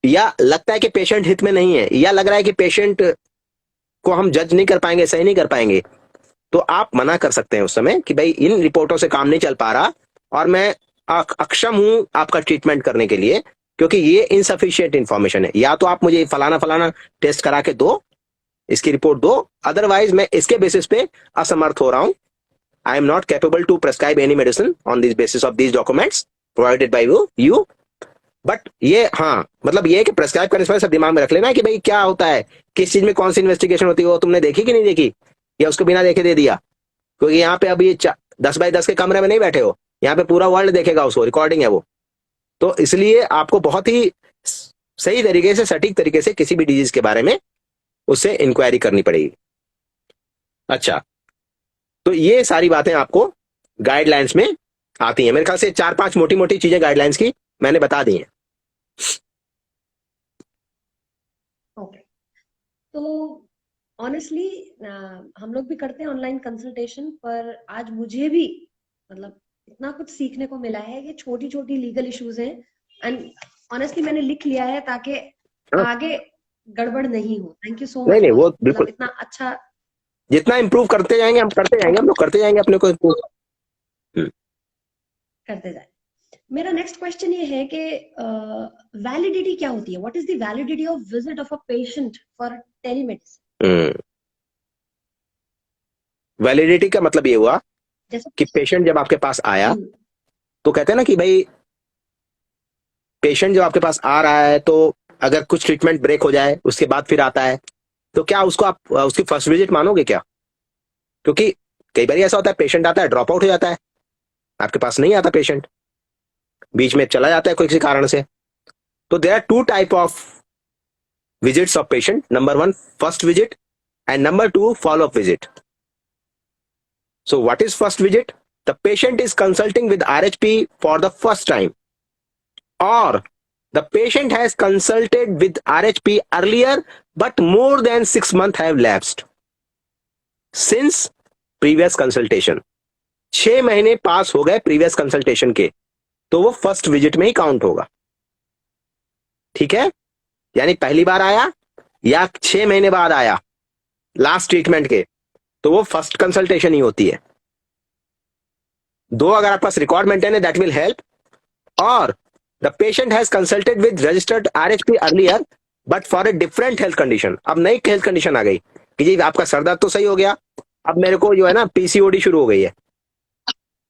या लगता है कि पेशेंट हित में नहीं है, या लग रहा है कि पेशेंट को हम जज नहीं कर पाएंगे, सही नहीं कर पाएंगे, तो आप मना कर सकते हैं उस समय कि भाई इन रिपोर्टों से काम नहीं चल पा रहा और मैं अक्षम हूं आपका ट्रीटमेंट करने के लिए, क्योंकि ये इनसफिशिएंट इंफॉर्मेशन है। या तो आप मुझे फलाना फलाना टेस्ट करा के दो, इसकी रिपोर्ट दो, अदरवाइज मैं इसके बेसिस पे असमर्थ हो रहा हूं। I am not capable to prescribe any medicine on this basis of these documents provided by you. But ये हाँ मतलब ये कि प्रेस्क्राइब करने से सब दिमाग में रख लेना कि भाई क्या होता है, किस चीज में कौन सी इन्वेस्टिगेशन होती है, वो तुमने देखी कि नहीं देखी, या उसको बिना देखे दे दिया। क्योंकि यहाँ पे अभी 10 बाय 10 के कमरे में नहीं बैठे हो, यहाँ पे पूरा वर्ल्ड देखेगा उसको, रिकॉर्डिंग है वो। तो इसलिए आपको बहुत ही सही तरीके से, सटीक तरीके से किसी भी डिजीज के बारे में उससे इंक्वायरी करनी पड़ेगी। अच्छा, तो ये सारी बातें आपको गाइडलाइंस में आती हैं। मेरे ख्याल से 4-5 मोटी मोटी चीजें गाइडलाइंस की मैंने बता दी हैं। ओके, तो ऑनेस्टली हम लोग भी करते हैं ऑनलाइन कंसल्टेशन, पर आज मुझे भी मतलब इतना कुछ सीखने को मिला है। ये छोटी छोटी लीगल इश्यूज हैं एंड ऑनेस्टली मैंने लिख लिया है ताकि हाँ। आगे गड़बड़ नहीं हो। थैंक यू सो नहीं मच। नहीं, वो बिल्कुल, इतना अच्छा जितना इम्प्रूव करते जाएंगे हम करते जाएंगे, हम लोग करते जाएंगे अपने को improve। करते जाए। मेरा नेक्स्ट क्वेश्चन ये है कि वैलिडिटी क्या होती है? What is the validity of visit of a patient for telemedicine? Validity का मतलब ये हुआ जैसे कि पेशेंट जब आपके पास आया हम्म, तो कहते हैं ना कि भाई पेशेंट जब आपके पास आ रहा है तो अगर कुछ ट्रीटमेंट ब्रेक हो जाए उसके बाद फिर आता है, तो क्या उसको आप उसकी फर्स्ट विजिट मानोगे क्या? क्योंकि कई बार ऐसा होता है पेशेंट आता है, ड्रॉप आउट हो जाता है, आपके पास नहीं आता पेशेंट, बीच में चला जाता है कोई किसी कारण से। तो there are 2 type of visits of patient. Number 1 first visit and number 2 follow up visit. So what is first visit? The patient is consulting with RHP for the first time, or the patient has consulted with RHP earlier but more than 6 months have lapsed since previous consultation। 6 महीने पास हो गए previous consultation के, तो वो first visit में ही count होगा। ठीक है, यानी पहली बार आया या 6 महीने बाद आया लास्ट ट्रीटमेंट के, तो वो फर्स्ट कंसल्टेशन ही होती है। दो अगर आपके पास रिकॉर्ड मेंटेन है दैट विल हेल्प, और the patient has consulted with registered RHP earlier but for a different health condition। अब नई हेल्थ कंडीशन आ गई कि जी आपका सर दर्द तो सही हो गया, अब मेरे को जो है ना पीसीओडी शुरू हो गई है,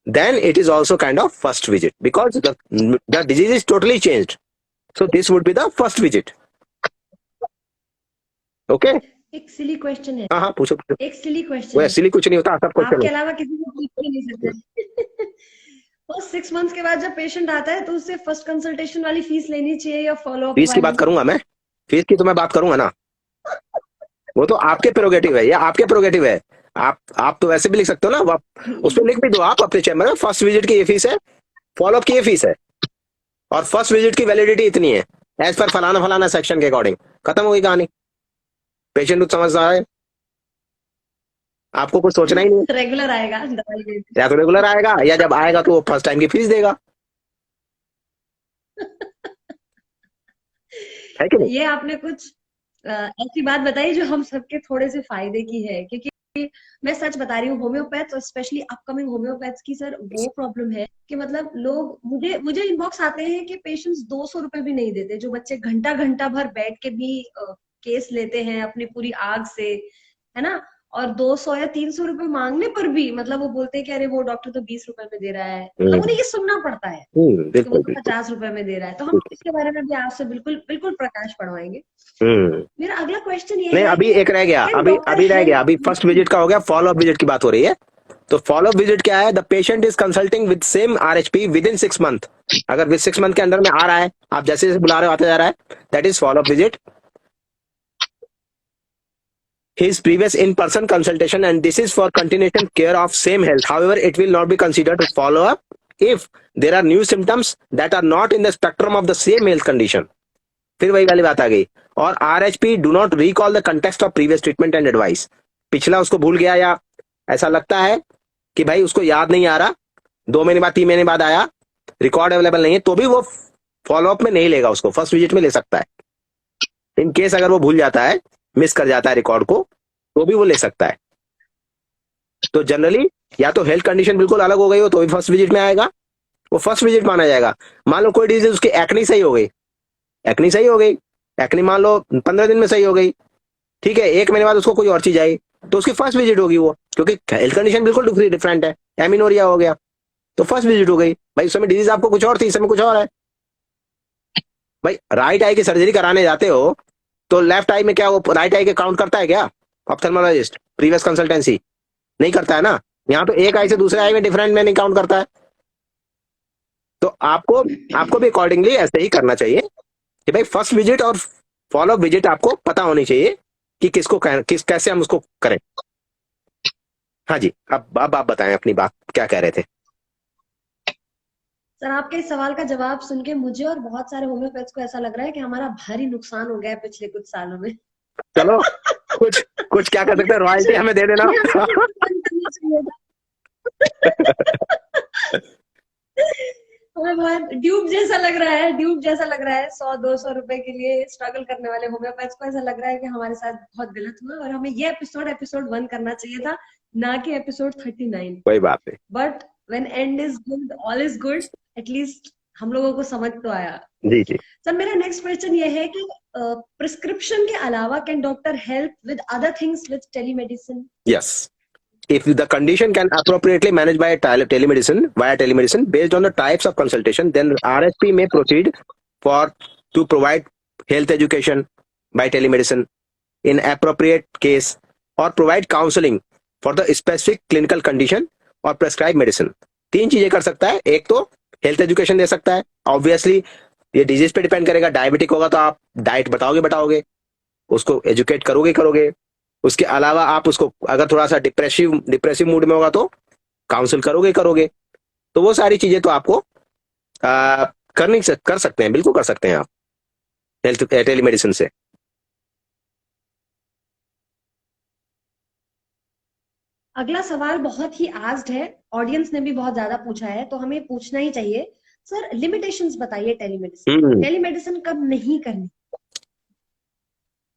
then it is also kind of first visit because the disease is totally changed, so this would be the first visit। okay, एक सिली क्वेश्चन है। हाँ पूछो पूछो। एक सिली क्वेश्चन वो है, एक्चुअली कुछ नहीं होता, सब आपके क्वेश्चन अलावा किसी को पूछ भी नहीं सकते। फर्स्ट 6 मंथ्स के बाद जब पेशेंट आता है तो उससे फर्स्ट कंसल्टेशन वाली फीस लेनी चाहिए या फॉलो अप फीस की बात करूंगा मैं, फीस की तो मैं बात करूंगा ना, वो तो आपके प्रोगेटिव है या आपके प्रोगेटिव है। आप तो वैसे भी लिख सकते हो ना, उसमें लिख भी दो आप अपने चैम्बर में फर्स्ट विजिट की ये फीस है, फॉलोअप की ये फीस है, और फर्स्ट विजिट की वैलिडिटी इतनी है एज पर फलाना फलाना सेक्शन के अकॉर्डिंग। खत्म हो गई कहानी। पेशेंट कुछ समझता है, आपको कुछ सोचना ही नहीं, रेगुलर आएगा दवाई लेने। या तो रेगुलर आएगा या जब आएगा तो वो फर्स्ट टाइम की फीस देगा, है कि नहीं? ये आपने कुछ ऐसी बात बताई जो हम सबके थोड़े से फायदे की है, क्योंकि मैं सच बता रही हूँ, होम्योपैथ और स्पेशली अपकमिंग होम्योपैथ्स की सर वो प्रॉब्लम है कि मतलब लोग मुझे इनबॉक्स आते हैं कि पेशेंट्स 200 रुपए भी नहीं देते, जो बच्चे घंटा घंटा भर बैठ के भी केस लेते हैं अपनी पूरी आग से, है ना, और 200 या 300 रुपए मांगने पर भी मतलब वो बोलते हैं कि अरे वो डॉक्टर तो 20 रुपए में दे रहा है, मतलब उन्हें ये सुनना पड़ता है कि वो बिल्कुल तो बिल्कुल 50 रुपए में दे रहा है। तो हम इसके बारे में भी आपसे बिल्कुल बिल्कुल प्रकाश पढ़वाएंगे। मेरा अगला क्वेश्चन ये नहीं, है अभी कि एक रह गया, कैन अभी डॉक्टर अभी रह गया, अभी हेल्प? फर्स्ट विजिट का हो गया, फॉलो अप विजिट की बात हो रही है। तो फॉलो अप विजिट क्या है? The patient is consulting with same RHP with in 6 month. अगर विद 6 मंथ के अंदर में आ रहा है, आप जैसे जैसे बुला रहे हो आता जा रहा है, that is follow up visit. His previous in-person consultation, and this is for continuation care of same health. However, it will not be considered to follow up if there are new symptoms that are not in the spectrum of the same health condition। फिर वही वाली बात आ गई। और RHP do not recall the context of previous treatment and advice। पिछला उसको भूल गया या ऐसा लगता है कि भाई उसको याद नहीं आ रहा, 2 महीने बाद 3 महीने बाद आया, रिकॉर्ड अवेलेबल नहीं है, तो भी वो फॉलोअप में नहीं लेगा, उसको फर्स्ट विजिट में ले सकता है। इन केस अगर वो भूल जाता है, मिस कर जाता है रिकॉर्ड को, तो भी वो ले सकता है। तो जनरली या तो हेल्थ कंडीशन बिल्कुल अलग हो गई हो तो भी फर्स्ट विजिट में आएगा, वो फर्स्ट विजिट माना जाएगा। मान लो कोई डिजीज उसकी एक्नी सही हो गई, एक्नी सही हो गई, एक्नी मान लो 15 दिन में सही हो गई, ठीक है, 1 महीने बाद उसको कोई और चीज आई, तो उसकी फर्स्ट विजिट होगी वो, क्योंकि हेल्थ कंडीशन बिल्कुल डिफरेंट है। एमिनोरिया हो गया तो फर्स्ट विजिट हो गई, भाई उस समय डिजीज आपको कुछ और थी, इस समय कुछ और है। भाई राइट आई की सर्जरी कराने जाते हो तो लेफ्ट आई में क्या वो राइट आई के काउंट करता है क्या ऑप्थेल्मोलॉजिस्ट? प्रीवियस कंसल्टेंसी नहीं करता है ना। यहाँ तो एक आई से दूसरे आई में डिफरेंट में नहीं काउंट करता है। तो आपको भी अकॉर्डिंगली ऐसे ही करना चाहिए कि भाई फर्स्ट विजिट और फॉलो विजिट आपको पता होनी चाहिए कि कैसे हम उसको करें। हाँ जी, अब आप बताएं अपनी बात, क्या कह रहे थे? सर, आपके इस सवाल का जवाब सुन के मुझे और बहुत सारे होम्योपैथ्स को ऐसा लग रहा है कि हमारा भारी नुकसान हो गया है पिछले कुछ सालों में। चलो कुछ कुछ क्या कर सकते हैं, रॉयल्टी हमें दे देना। हमें बंद करना चाहिए था। हमें बहुत ड्यूब जैसा लग रहा है, ड्यूब जैसा लग रहा है। 100-200 रुपए के लिए स्ट्रगल करने वाले होम्योपैथ्स को ऐसा लग रहा है कि हमारे साथ बहुत गलत हुआ और हमें ये एपिसोड 1 करना चाहिए था, ना कि एपिसोड 39। कोई बात नहीं। But when and is good all is good, at least हम लोगों को समझ तो आया। जी जी। सर, मेरा नेक्स्ट क्वेश्चन ये है कि प्रिस्क्रिप्शन के अलावा can doctor help with other things with telemedicine? Yes, if the condition can appropriately managed by via telemedicine based on the types of consultation, then RSP may proceed for to provide health education by telemedicine in appropriate case or provide counseling for the specific clinical condition or prescribe medicine। 3 चीजें कर सकता है। एक तो health education दे सकता है, obviously ये disease पे डिपेंड करेगा। डायबिटिक होगा तो आप डाइट बताओगे, उसको एजुकेट करोगे। उसके अलावा आप उसको अगर थोड़ा सा डिप्रेसिव मूड में होगा तो काउंसिल करोगे। तो वो सारी चीजें तो आपको कर सकते हैं, बिल्कुल कर सकते हैं आप हेल्थ टेलीमेडिसिन से। अगला सवाल बहुत ही आस्क्ड है, ऑडियंस ने भी बहुत ज्यादा पूछा है, तो हमें पूछना ही चाहिए। सर, लिमिटेशंस बताइए टेलीमेडिसिन कब नहीं करनी?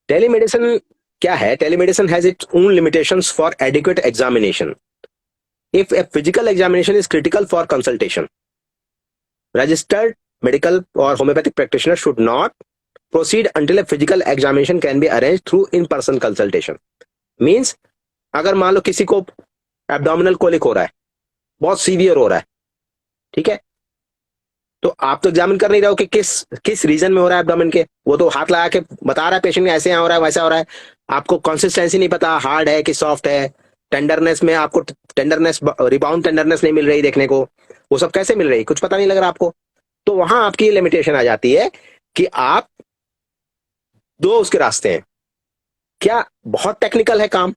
टेलीमेडिसिन क्या है? Telemedicine has its own limitations for adequate examination. If a physical examination is critical for consultation, registered medical or homeopathic practitioner should not proceed until a physical examination can be arranged through in-person consultation। Means अगर मान लो किसी को abdominal colic हो रहा है, बहुत severe हो रहा है, ठीक है, तो आप तो एग्जामिन कर नहीं रहे हो कि किस रीजन में हो रहा है एब्डोमिन के, वो तो हाथ लगा के बता रहा है पेशेंट ऐसे हो रहा है वैसा हो रहा है। आपको कंसिस्टेंसी नहीं पता, हार्ड है कि सॉफ्ट है, टेंडरनेस में आपको रिबाउंड टेंडरनेस नहीं मिल रही देखने को, वो सब कैसे मिल रही, कुछ पता नहीं लग रहा आपको। तो वहां आपकी लिमिटेशन आ जाती है कि आप दो उसके रास्ते हैं। क्या बहुत टेक्निकल है काम,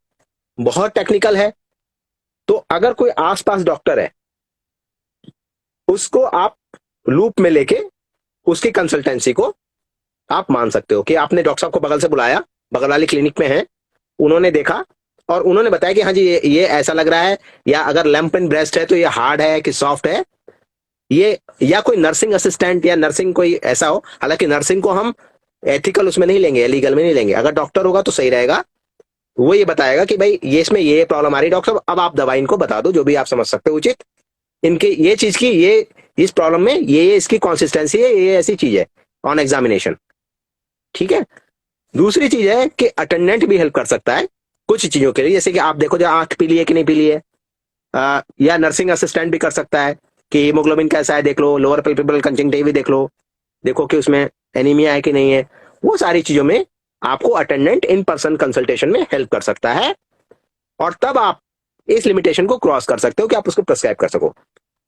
बहुत टेक्निकल है, तो अगर कोई आसपास डॉक्टर है उसको आप लूप में लेके उसकी कंसल्टेंसी को आप मान सकते हो कि आपने डॉक्टर साहब को बगल से बुलाया, बगल वाली क्लिनिक में है, उन्होंने देखा और उन्होंने बताया कि हाँ जी ये ऐसा लग रहा है, या अगर लैम्प इन ब्रेस्ट है तो ये हार्ड है कि सॉफ्ट है, ये, या कोई नर्सिंग असिस्टेंट या नर्सिंग कोई ऐसा हो। हालांकि नर्सिंग को हम एथिकल उसमें नहीं लेंगे, लीगल में नहीं लेंगे, अगर डॉक्टर होगा तो सही रहेगा। वो ये बताएगा कि भाई ये इसमें ये प्रॉब्लम आ रही है डॉक्टर साहब, अब आप दवाई इनको बता दो जो भी आप समझ सकते हो उचित, इनके ये चीज की, ये इस प्रॉब्लम में ये इसकी कंसिस्टेंसी है, ये ऐसी चीज है ऑन एग्जामिनेशन, ठीक है। दूसरी चीज है कि अटेंडेंट भी हेल्प कर सकता है कुछ चीजों के लिए, जैसे कि आप देखो जो आंख पीली है कि नहीं पीली है, या नर्सिंग असिस्टेंट भी कर सकता है कि हीमोग्लोबिन कैसा है देख लो, लोअर पैल्पेब्रल कंजंक्टिवा देखो कि उसमें एनीमिया है कि नहीं है। वो सारी चीजों में आपको अटेंडेंट इन पर्सन कंसल्टेशन में हेल्प कर सकता है, और तब आप इस लिमिटेशन को क्रॉस कर सकते हो कि आप उसको प्रिस्क्राइब कर सको।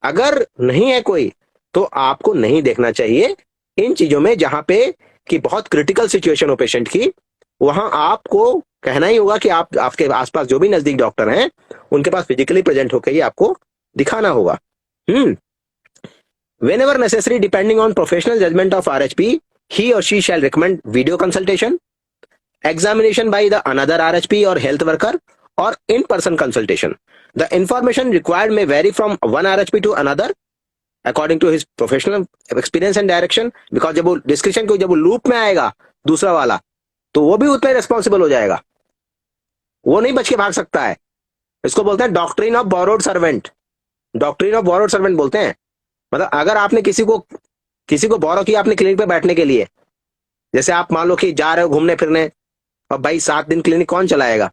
अगर नहीं है कोई तो आपको नहीं देखना चाहिए इन चीजों में, जहां पे कि बहुत क्रिटिकल सिचुएशन हो पेशेंट की, वहां आपको कहना ही होगा कि आप आपके आसपास जो भी नजदीक डॉक्टर हैं उनके पास फिजिकली प्रेजेंट होकर ही आपको दिखाना होगा। Whenever necessary, depending on professional judgment of RHP, he or she shall recommend video consultation, examination by the another RHP or health worker, or in-person consultation। The information required may vary from one RHP to another according to his professional experience and direction, because जब वो description को जब वो loop में आएगा दूसरा वाला, तो वो भी उतना रिस्पॉन्सिबल हो जाएगा, वो नहीं बच के भाग सकता है। इसको बोलते हैं doctrine of borrowed servant, doctrine of borrowed servant बोलते हैं। मतलब अगर आपने किसी को बोरो किया अपने क्लिनिक पे बैठने के लिए, जैसे आप मान लो कि जा रहे हो घूमने फिरने, और भाई 7 दिन क्लिनिक कौन चलाएगा,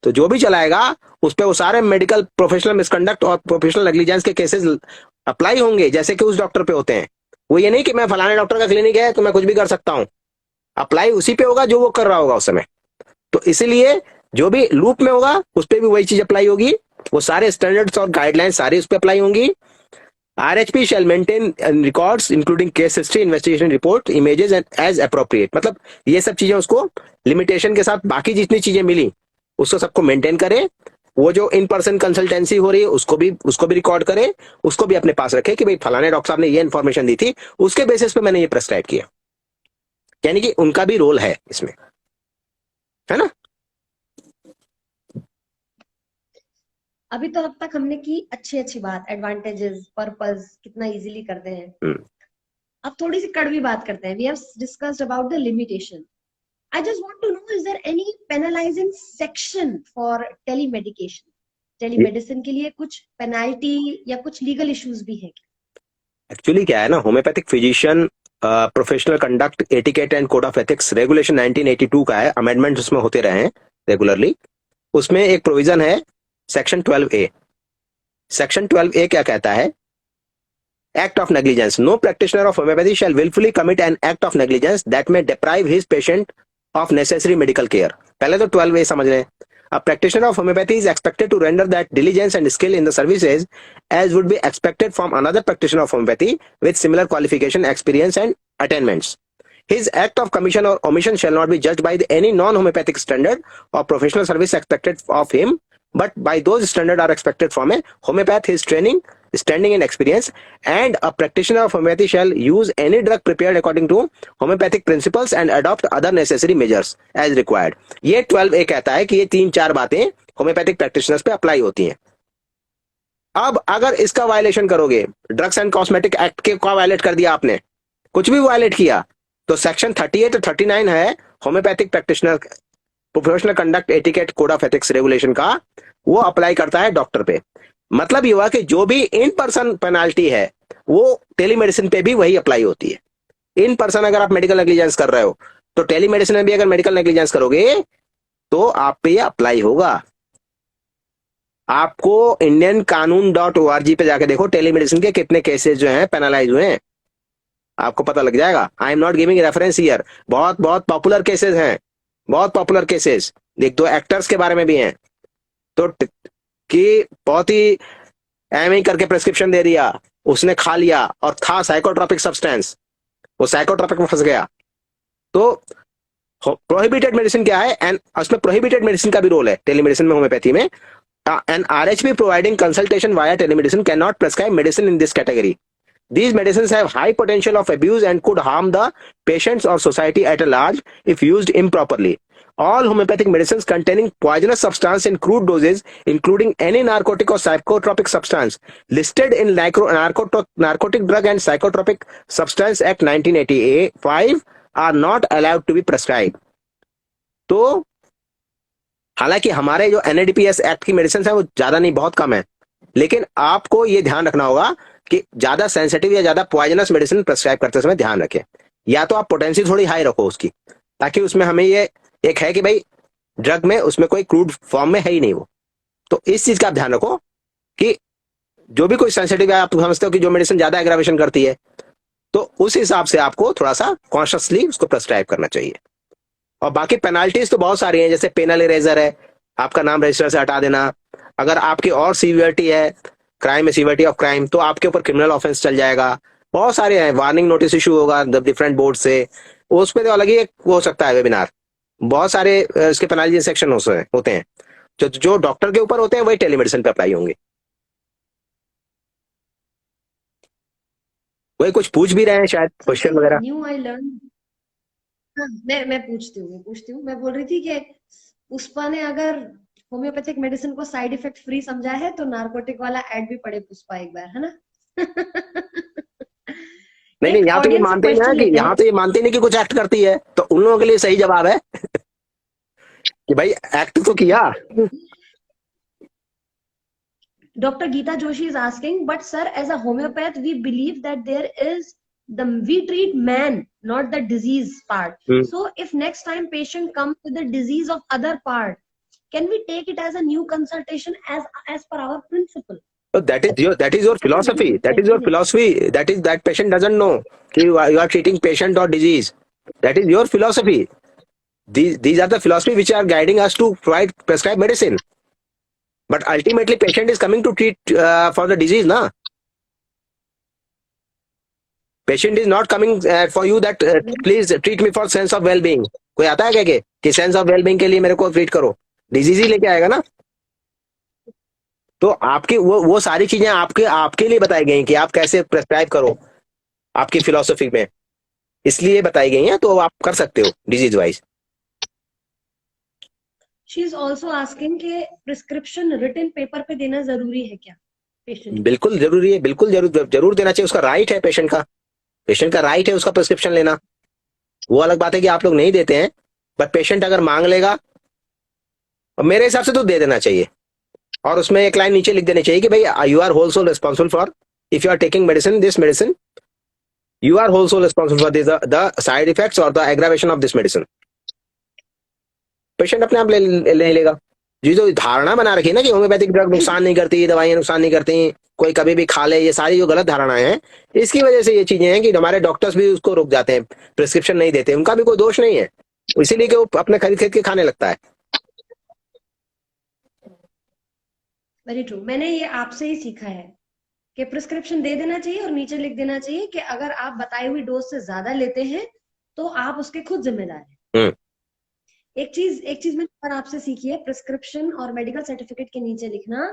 तो जो भी चलाएगा उस पर वो सारे मेडिकल प्रोफेशनल मिसकंडक्ट और प्रोफेशनल नेग्लिजेंस के केसेस अप्लाई होंगे जैसे कि उस डॉक्टर पे होते हैं। वो ये नहीं कि मैं फलाने डॉक्टर का क्लिनिक है तो मैं कुछ भी कर सकता हूं, अप्लाई उसी पे होगा जो वो कर रहा होगा उस समय। तो इसीलिए जो भी लूप में होगा उस पर भी वही चीज अप्लाई होगी, वो सारे स्टैंडर्ड्स और गाइडलाइंस सारी उस पर अप्लाई होंगी। RHP shall maintain records including case history, investigation report, images and as appropriate. मतलब ये सब चीजें उसको लिमिटेशन के साथ बाकी जितनी चीजें मिली उसको सबको मेंटेन करे। वो जो इन पर्सन कंसल्टेंसी हो रही है उसको भी रिकॉर्ड करे, उसको भी अपने पास रखे कि भाई फलाने डॉक्टर साहब ने ये इन्फॉर्मेशन दी थी, उसके बेसिस पे मैंने ये प्रेस्क्राइब किया। यानी कि उनका भी रोल है इसमें, है ना। अभी तो अब तक हमने की अच्छी बात, एडवांटेजेस, पर्पस, कितना इजीली करते हैं। अब थोड़ी सी कड़वी बात करते हैं। We have discussed about the limitation. I just want to know, is there any penalizing section for telemedication? Telemedicine के लिए कुछ पेनाल्टी या कुछ लीगल इश्यूज भी है? एक्चुअली क्या है ना, homeopathic physician professional conduct etiquette and code of ethics regulation 1982 का है, अमेंडमेंट उसमें होते रहे हैं रेगुलरली। उसमें एक प्रोविजन है सेक्शन 12A। सेक्शन 12A क्या कहता है? Act of negligence. No practitioner of homoeopathy shall wilfully commit an act of negligence that may deprive his patient of necessary medical care. पहले तो 12A समझ रहे हैं। A practitioner of homeopathy is expected to render that diligence and skill in the services as would be expected from another practitioner of homeopathy with similar qualification, experience and attainments. His act of commission or omission shall not be judged by any non-homeopathic standard or professional service expected of him, but by those standards are expected from a homeopath. His training, standing and experience, and a practitioner of homeopathy shall use any drug prepared according to homeopathic principles and adopt other necessary measures as required. ये 12A कहता है कि ये 3-4 बातें homeopathic practitioners पे apply होती हैं। अब अगर इसका वायलेशन करोगे, ड्रग्स एंड कॉस्मेटिक एक्ट के का वायलेट कर दिया आपने, कुछ भी वायलेट किया, तो सेक्शन 38 और 39 है homeopathic practitioner professional conduct etiquette code of ethics regulation का, वो अप्लाई करता है डॉक्टर पे। मतलब ये हुआ कि जो भी इन पर्सन पेनाल्टी है वो टेलीमेडिसिन पे भी वही अप्लाई होती है। इन पर्सन अगर आप मेडिकल नेग्लिजेंस कर रहे हो तो टेलीमेडिसिन में भी अगर मेडिकल नेग्लिजेंस करोगे तो आप पे ये अप्लाई होगा। आपको indianqanun.org पे जाके देखो टेलीमेडिसिन के कितने केसेस जो हैं पेनलाइज हुए हैं, आपको पता लग जाएगा। आई am not giving reference here. बहुत बहुत पॉपुलर केसेस हैं, बहुत पॉपुलर केसेस। एक दो एक्टर्स के बारे में भी हैं तो कि बहुत ही एम करके प्रेस्क्रिप्शन दे दिया, उसने खा लिया और था साइकोट्रोपिक सब्सटेंस, वो साइकोट्रोपिक में फंस गया। तो प्रोहिबिटेड मेडिसिन क्या है, एंड उसमें प्रोहिबिटेड मेडिसिन का भी रोल है टेलीमेडिसिन में, होम्योपैथी में। An RHP providing consultation via telemedicine can not prescribe medicine in this category. These medicines have high potential of abuse and could harm the patients or society at a large if used improperly. All homeopathic medicines containing poisonous substance in crude doses, including any narcotic or psychotropic substance listed in Narcotic Drug and Psychotropic Substance Act 1985, are not allowed to be prescribed. तो हालांकि हमारे जो NADPS act की medicine है वो ज्यादा नहीं, बहुत कम है, लेकिन आपको ये ध्यान रखना होगा कि ज्यादा सेंसिटिव या ज्यादा पॉइजनस मेडिसिन प्रेस्क्राइब करते समय ध्यान रखें। या तो आप पोटेंसी थोड़ी हाई रखो उसकी, ताकि उसमें हमें ये एक है कि भाई ड्रग में उसमें कोई क्रूड फॉर्म में है ही नहीं वो। तो इस चीज का आप ध्यान रखो कि जो भी कोई सेंसिटिव है, आप समझते हो कि जो मेडिसिन ज्यादा एग्रावेशन करती है, तो उस हिसाब से आपको थोड़ा सा कॉन्शियसली उसको प्रेस्क्राइब करना चाहिए। और बाकी पेनाल्टीज तो बहुत सारी हैं, जैसे पेनल इरेजर है, आपका नाम रजिस्टर से हटा देना। अगर आपकी और सीवियरिटी है, क्राइम में सीवियरिटी ऑफ क्राइम, तो आपके ऊपर क्रिमिनल ऑफेंस चल जाएगा। बहुत सारे हैं, वार्निंग नोटिस इशू होगा डिफरेंट बोर्ड से, उस पर तो अलग ही एक हो सकता है वेबिनार। बहुत सारे इसके पेनाल्टी सेक्शन होते हैं जो डॉक्टर के ऊपर होते हैं, वही टेलीमेडिसिन पे अप्लाई होंगे। वही कुछ पूछ भी रहे हैं शायद क्वेश्चन वगैरह। New I learn. मैं पूछती हूँ। मैं बोल रही थी कि पुष्पा ने अगर होम्योपैथिक मेडिसिन को साइड इफेक्ट फ्री समझा है तो नार्कोटिक वाला एड भी पढ़े पुष्पा एक बार, है ना? नहीं, यहाँ तो ये मानते हैं कि नहीं कि कुछ एक्ट करती है, तो उन लोगों के लिए सही जवाब है कि भाई एक्ट तो किया। Dr. Geeta Joshi is asking, but sir, as a homeopath, we believe that we treat man, not the disease part. So if next time patient comes with the disease of other part, can we take it as a new consultation as per our principle? So that is your philosophy. That is your philosophy. That patient doesn't know you are treating patient or disease. That is your philosophy. These are the philosophy which are guiding us to prescribe medicine. But ultimately patient is coming to treat for the disease, na? Patient is not coming for you that please treat me for sense of well being. कोई आता है क्या कि sense of well being के लिए मेरे को treat करो? डिजीज ही लेके आएगा ना। तो आपकी वो सारी चीजें आपके लिए बताई गई कि आप कैसे प्रेस्क्राइब करो आपकी फिलोसफी में, इसलिए बताई गई हैं, तो आप कर सकते हो disease wise. She is also asking कि प्रिस्क्रिप्शन रिटन पेपर पे देना जरूरी है क्या पेशेंट? बिल्कुल जरूरी है, बिल्कुल जरूर देना चाहिए। उसका राइट है, पेशेंट का राइट है उसका प्रिस्क्रिप्शन लेना। वो अलग बात है कि आप लोग नहीं देते हैं, बट पेशेंट अगर मांग लेगा, मेरे हिसाब से तो दे देना चाहिए। और उसमें एक लाइन नीचे लिख देनी चाहिए कि भाई you are whole sole responsible for, if you are taking this medicine you are also responsible for the side effects or the aggravation of this medicine। Patient अपने आप ले लेगा। जी जो धारणा बना रखी है ना कि होम्योपैथिक ड्रग नुकसान नहीं करती, दवाइयां नुकसान नहीं करती, कोई कभी भी खा ले, ये सारी जो गलत धारणाएं हैं, इसकी वजह से ये चीजें हैं कि हमारे डॉक्टर्स भी उसको रोक जाते हैं, प्रिस्क्रिप्शन नहीं देते। उनका भी कोई दोष नहीं है, इसीलिए कि वो अपने खरीद के खाने लगता है। Very true. मैंने ये आपसे ही सीखा है कि प्रिस्क्रिप्शन दे देना चाहिए और नीचे लिख देना चाहिए कि अगर आप बताई हुई डोज से ज्यादा लेते हैं तो आप उसके खुद जिम्मेदार हैं। एक चीज मैंने पर आपसे सीखी है, प्रिस्क्रिप्शन और मेडिकल सर्टिफिकेट के नीचे लिखना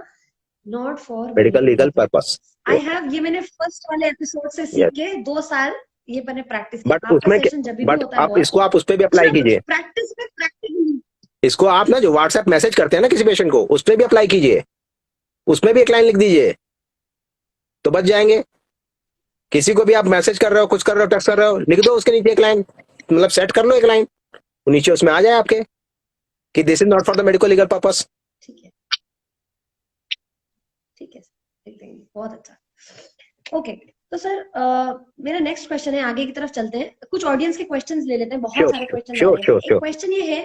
not for medical legal purpose. I have, ये मैंने फर्स्ट वाले एपिसोड से सीख के 2 साल ये मैंने प्रैक्टिस की। बट उसमें आप इसको आप उस पर भी अप्लाई कीजिए। प्रैक्टिस में प्रैक्टिस इसको आप ना जो व्हाट्सएप मैसेज करते हैं ना किसी पेशेंट को, उस पर भी अप्लाई कीजिए, उसमें भी एक लाइन लिख दीजिए तो बच जाएंगे। किसी को भी आप मैसेज कर रहे हो, कुछ कर रहे हो, टेक्स्ट कर रहे हो, लिख दो उसके नीचे एक लाइन, मतलब सेट कर लो एक लाइन, नीचे उसमें आ जाए आपके कि this is not for the medical legal purpose. ठीक है, ठीक है, बहुत अच्छा। ओके, तो सर मेरा नेक्स्ट क्वेश्चन है, आगे की तरफ चलते हैं। कुछ ऑडियंस के क्वेश्चंस ले लेते हैं, बहुत सारे क्वेश्चन आ रहे हैं। एक क्वेश्चन ये है,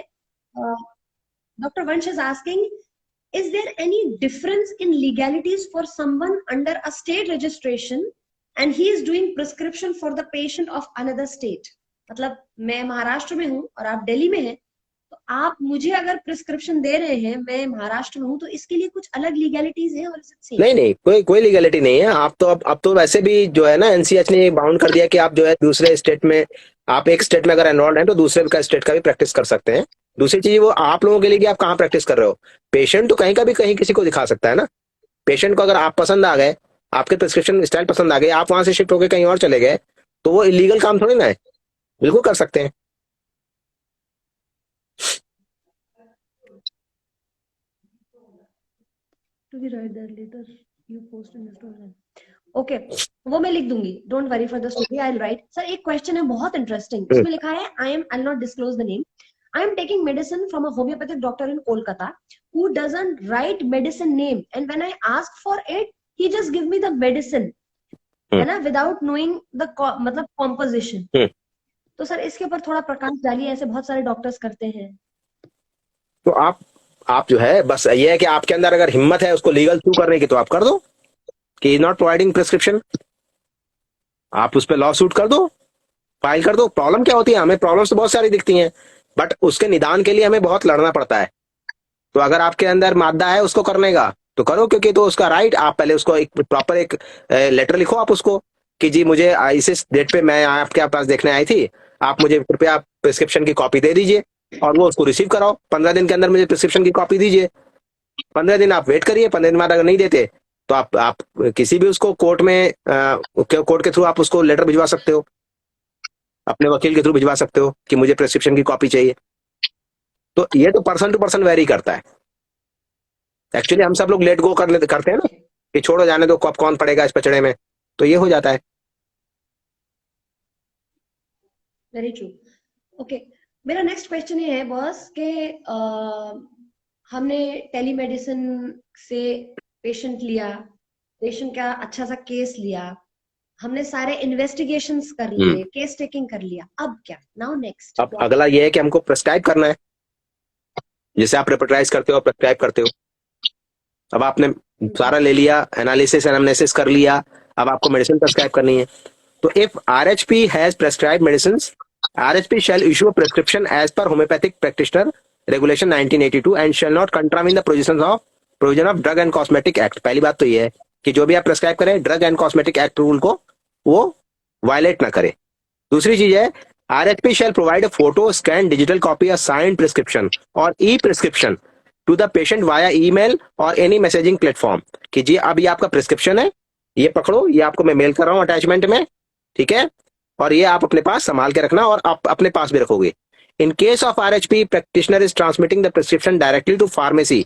डॉक्टर वंश is asking, is there any difference in legalities for someone under a state registration and he is doing prescription for the patient of another state? मतलब मैं महाराष्ट्र में हूँ और आप दिल्ली में हैं, तो आप मुझे अगर प्रिस्क्रिप्शन दे रहे हैं, मैं महाराष्ट्र में हूँ, तो इसके लिए कुछ अलग लीगैलिटीज हैं? और नहीं, कोई लीगैलिटी नहीं है। आप तो अब तो वैसे भी जो है ना, एनसीएच ने बाउंड कर दिया कि आप जो है दूसरे स्टेट में, आप एक स्टेट में अगर एनरोल्ड हैं तो दूसरे का स्टेट का भी प्रैक्टिस कर सकते हैं। दूसरी चीज वो आप लोगों के लिए कि आप कहाँ प्रैक्टिस कर रहे हो। पेशेंट तो कहीं का भी कहीं किसी को दिखा सकता है ना। पेशेंट को अगर आप पसंद आ गए, आपके प्रिस्क्रिप्शन स्टाइल पसंद आ गए, आप वहां से शिफ्ट होकर कहीं और चले गए, तो वो इलीगल काम थोड़ी ना है, बिल्कुल कर सकते हैं। ओके, वो मैं लिख दूंगी, don't worry for the story, I will write. Sir एक क्वेश्चन है बहुत इंटरेस्टिंग, उसमें लिखा है, I not disclose the name, I am taking medicine from a homeopathic doctor in Kolkata who doesn't write medicine name, and when I ask for it, he just give me the medicine, है ना, without knowing the मतलब composition। तो sir इसके ऊपर थोड़ा प्रकाश डालिए, ऐसे बहुत सारे डॉक्टर्स करते हैं। तो आप जो है, बस ये है कि आपके अंदर अगर हिम्मत है उसको लीगल थ्रू करने की, तो आप कर दो कि नॉट प्रोवाइडिंग प्रिस्क्रिप्शन, आप उस पर लॉ सूट कर दो, फाइल कर दो। प्रॉब्लम क्या होती है, हमें प्रॉब्लम्स तो बहुत सारी दिखती हैं, बट उसके निदान के लिए हमें बहुत लड़ना पड़ता है। तो अगर आपके अंदर मादा है उसको करने का, तो करो, क्योंकि तो उसका राइट। आप पहले उसको एक प्रॉपर एक लेटर लिखो आप उसको कि जी मुझे इस डेट पे मैं आपके पास देखने आई थी, आप मुझे कृपया प्रिस्क्रिप्शन की कॉपी दे दीजिए, और वो उसको रिसीव कराओ। 15 दिन के अंदर मुझे प्रिस्क्रिप्शन की कॉपी दीजिए। 15 दिन आप वेट करिए, 15 दिन बाद अगर नहीं देते तो आप किसी भी उसको कोर्ट में कोर्ट के थ्रू आप उसको लेटर भिजवा सकते हो, अपने वकील के थ्रू भिजवा सकते हो कि मुझे प्रिस्क्रिप्शन की कॉपी चाहिए। तो ये तो पर्सन टू पर्सन वेरी करता है। एक्चुअली हम सब लोग लेट गो करते हैं ना कि छोड़ो जाने दो, कब कौन पड़ेगा इस पचड़े में, तो ये हो जाता है। Very true. ओके, मेरा नेक्स्ट क्वेश्चन ये है बॉस कि हमने टेलीमेडिसिन से पेशेंट लिया, पेशेंट का अच्छा सा केस लिया, हमने सारे इन्वेस्टिगेशंस कर लिए, केस टेकिंग कर लिया, अब क्या, नाउ नेक्स्ट? अब अगला ये है कि हमको प्रेस्क्राइब करना है, जैसे आप रेपर्टाइज करते हो, प्रेस्क्राइब करते हो। अब आपने सारा ले लिया, एनालिसिस एनालिसिस कर लिया, अब आपको मेडिसिन प्रेस्क्राइब करनी है। तो if RHP has prescribe medicines, RHP shall issue a prescription as per homoeopathic practitioner regulation 1982 and shall not contravene the provision of drug and cosmetic act. पहली बात तो ये है कि जो भी आप प्रेस्क्राइब करें, drug and cosmetic act rule को वो वायलेट ना करे। दूसरी चीज है, RHP shall provide a photo, scan, digital copy, a signed prescription और e-prescription to the patient via email और any messaging platform कि जी अब ये आपका प्रिस्क्रिप्शन है, ये पकड़ो, ये आपको मैं मेल कर रहा हूँ अटैचमेंट में, ठीक है, और ये आप अपने पास संभाल के रखना और आप अपने पास भी रखोगे। In case of RHP, practitioner is transmitting the prescription directly to pharmacy.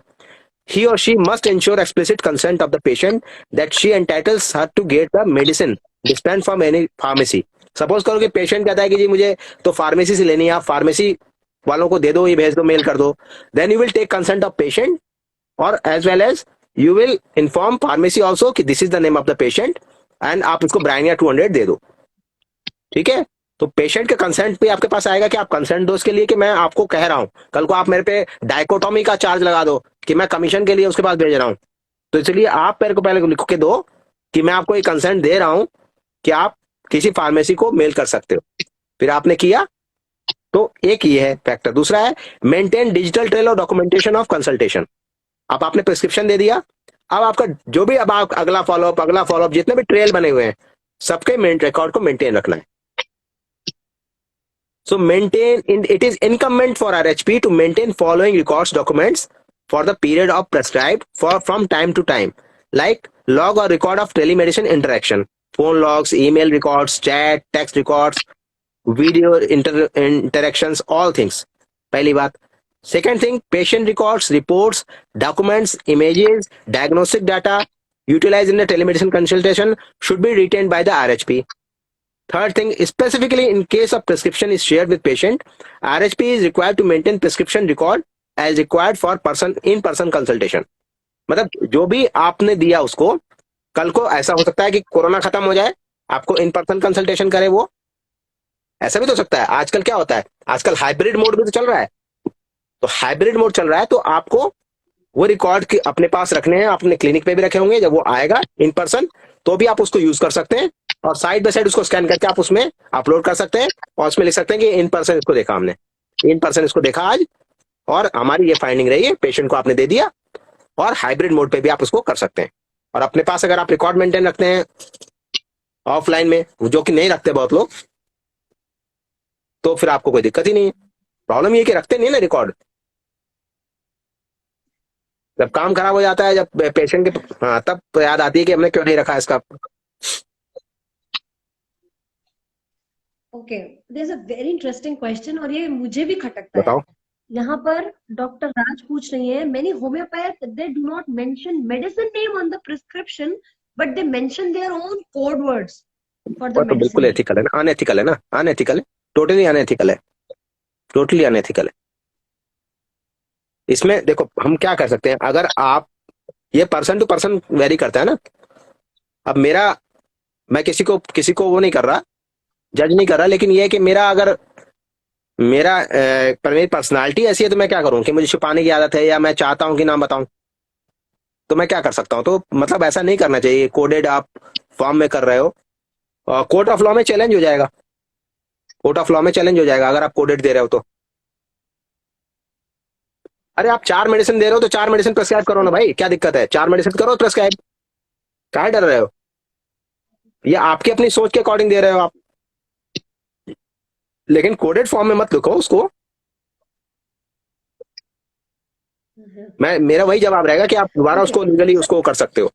He or she must ensure explicit consent of the patient that she entitles her to get the medicine dispensed from any pharmacy. Suppose करो कि patient कहता है कि जी मुझे तो pharmacy से लेनी है, आप फार्मेसी वालों को दे दो, ये भेज दो, मेल कर दो, then you will take consent of patient और as well as you will inform pharmacy also कि this is the name of the patient and आप उसको ब्राइन या 200 दे दो, ठीक है। तो पेशेंट के कंसेंट पे आपके पास आएगा कि आप कंसेंट दो उसके लिए कि मैं आपको कह रहा हूं, कल को आप मेरे पे डायकोटोमी का चार्ज लगा दो कि मैं कमीशन के लिए उसके पास भेज रहा हूं, तो इसलिए आप मेरे को पहले लिख के दो कि मैं आपको ये कंसेंट दे रहा हूं कि आप किसी फार्मेसी को मेल कर सकते हो। फिर आपने किया, तो एक ये है फैक्टर। दूसरा है मेंटेन डिजिटल ट्रेल और डॉक्यूमेंटेशन ऑफ कंसल्टेशन। अब आपने प्रिस्क्रिप्शन दे दिया, अब आपका जो भी अब आप अगला फॉलोअप जितने भी ट्रेल बने हुए हैं सबके रिकॉर्ड को मेंटेन रखना है। So it is incumbent for RHP to maintain following records documents for the period of prescribed from time to time, like log or record of telemedicine interaction, phone logs, email records, chat, text records, video interactions, all things. पहली बात। Second thing, patient records, reports, documents, images, diagnostic data utilized in the telemedicine consultation should be retained by the RHP. Third thing, specifically in case of prescription is shared with patient, RHP is required to maintain prescription record as required for in-person consultation. मतलब जो भी आपने दिया उसको, कल को ऐसा हो सकता है कि कोरोना खत्म हो जाए, आपको इन पर्सन कंसल्टेशन करे वो, ऐसा भी तो सकता है। आजकल क्या होता है, आजकल हाइब्रिड मोड भी तो चल रहा है, तो हाइब्रिड मोड चल रहा है तो आपको वो रिकॉर्ड अपने पास रखने हैं, अपने क्लिनिक पे भी रखे होंगे, जब वो आएगा इन पर्सन तो भी आप उसको यूज कर सकते हैं और साइड बाय साइड उसको स्कैन करके आप उसमें अपलोड कर सकते हैं और उसमें लिख सकते हैं कि इन पर्सन इसको देखा, हमने इन पर्सन इसको देखा आज और हमारी ये फाइंडिंग रही है, पेशेंट को आपने दे दिया। और हाइब्रिड मोड पे भी आप उसको कर सकते हैं। और अपने पास अगर आप रिकॉर्ड मेंटेन रखते हैं ऑफलाइन में, जो कि नहीं रखते बहुत लोग, तो फिर आपको कोई दिक्कत ही नहीं है। प्रॉब्लम ये कि रखते नहीं ना रिकॉर्ड, जब काम खराब हो जाता है, जब पेशेंट के हाँ तब तो याद आती है कि हमने क्यों नहीं रखा इसका। Okay, there is a very interesting question और ये मुझे भी खटकता बताओ। है। यहाँ पर डॉक्टर राज पूछ रही है, many homeopath they do not mention medicine name on the prescription but they mention their own code words for the वो तो बिल्कुल मेडिसिन। एथिकल है ना, अनएथिकल है ना, अनएथिकल है, टोटली अनएथिकल है, टोटली अनएथिकल है। इसमें देखो हम क्या कर सकते हैं, अगर आप ये पर्सन टू पर्सन वेरी करता है ना। अब मैं किसी को वो नहीं कर रहा, जज नहीं कर रहा, लेकिन ये है कि अगर मेरी पर्सनालिटी ऐसी है तो मैं क्या करूं कि मुझे छुपाने की आदत है या मैं चाहता हूं कि नाम बताऊं, तो मैं क्या कर सकता हूं। तो मतलब ऐसा नहीं करना चाहिए। कोडेड आप फॉर्म में कर रहे हो, कोर्ट ऑफ लॉ में चैलेंज हो जाएगा, कोर्ट ऑफ लॉ में चैलेंज हो जाएगा अगर आप कोडेड दे रहे हो तो। अरे आप 4 मेडिसिन दे रहे हो तो 4 मेडिसिन प्रेस्क्राइब करो ना भाई, क्या दिक्कत है, 4 मेडिसिन करो प्रेस्क्राइब, क्या डर रहे हो। ये आपकी अपनी सोच के अकॉर्डिंग दे रहे हो आप, लेकिन कोडेड फॉर्म में मत लिखो उसको। मेरा वही जवाब रहेगा कि आप दोबारा उसको लीगली उसको कर सकते हो।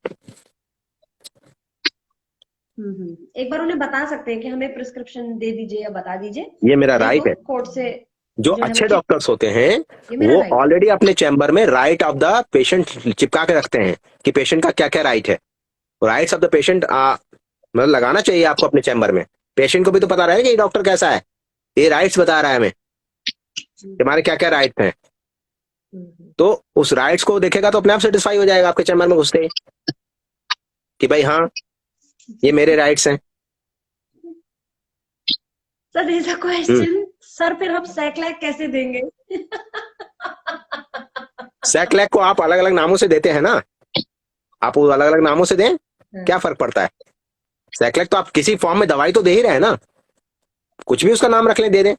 एक बार उन्हें बता सकते हैं कि हमें प्रिस्क्रिप्शन दे दीजिए या बता दीजिए, ये मेरा राइट है। कोर्ट से जो अच्छे डॉक्टर्स होते हैं वो ऑलरेडी अपने चैम्बर में राइट ऑफ द पेशेंट चिपका के रखते हैं कि पेशेंट का क्या क्या राइट है। राइट्स ऑफ द पेशेंट मतलब लगाना चाहिए आपको अपने चैम्बर में। पेशेंट को भी तो पता रहे कि डॉक्टर कैसा है, ये राइट्स बता रहा है हमें, हमारे क्या क्या राइट्स हैं। तो उस राइट्स को देखेगा तो अपने आप सेटिस्फाई हो जाएगा आपके चैम्बर में घुसते ही कि भाई हाँ ये मेरे राइट्स हैं। Sir there is a question, sir फिर हम सैक्लैक कैसे देंगे? सैक्लैक को आप अलग अलग नामों से देते हैं ना, आप वो अलग अलग नामों से दें, क्या फर्क पड़ता है। सैक्लैक तो आप किसी फॉर्म में दवाई तो दे ही रहे हैं ना, कुछ भी उसका नाम रख लें, दे दें।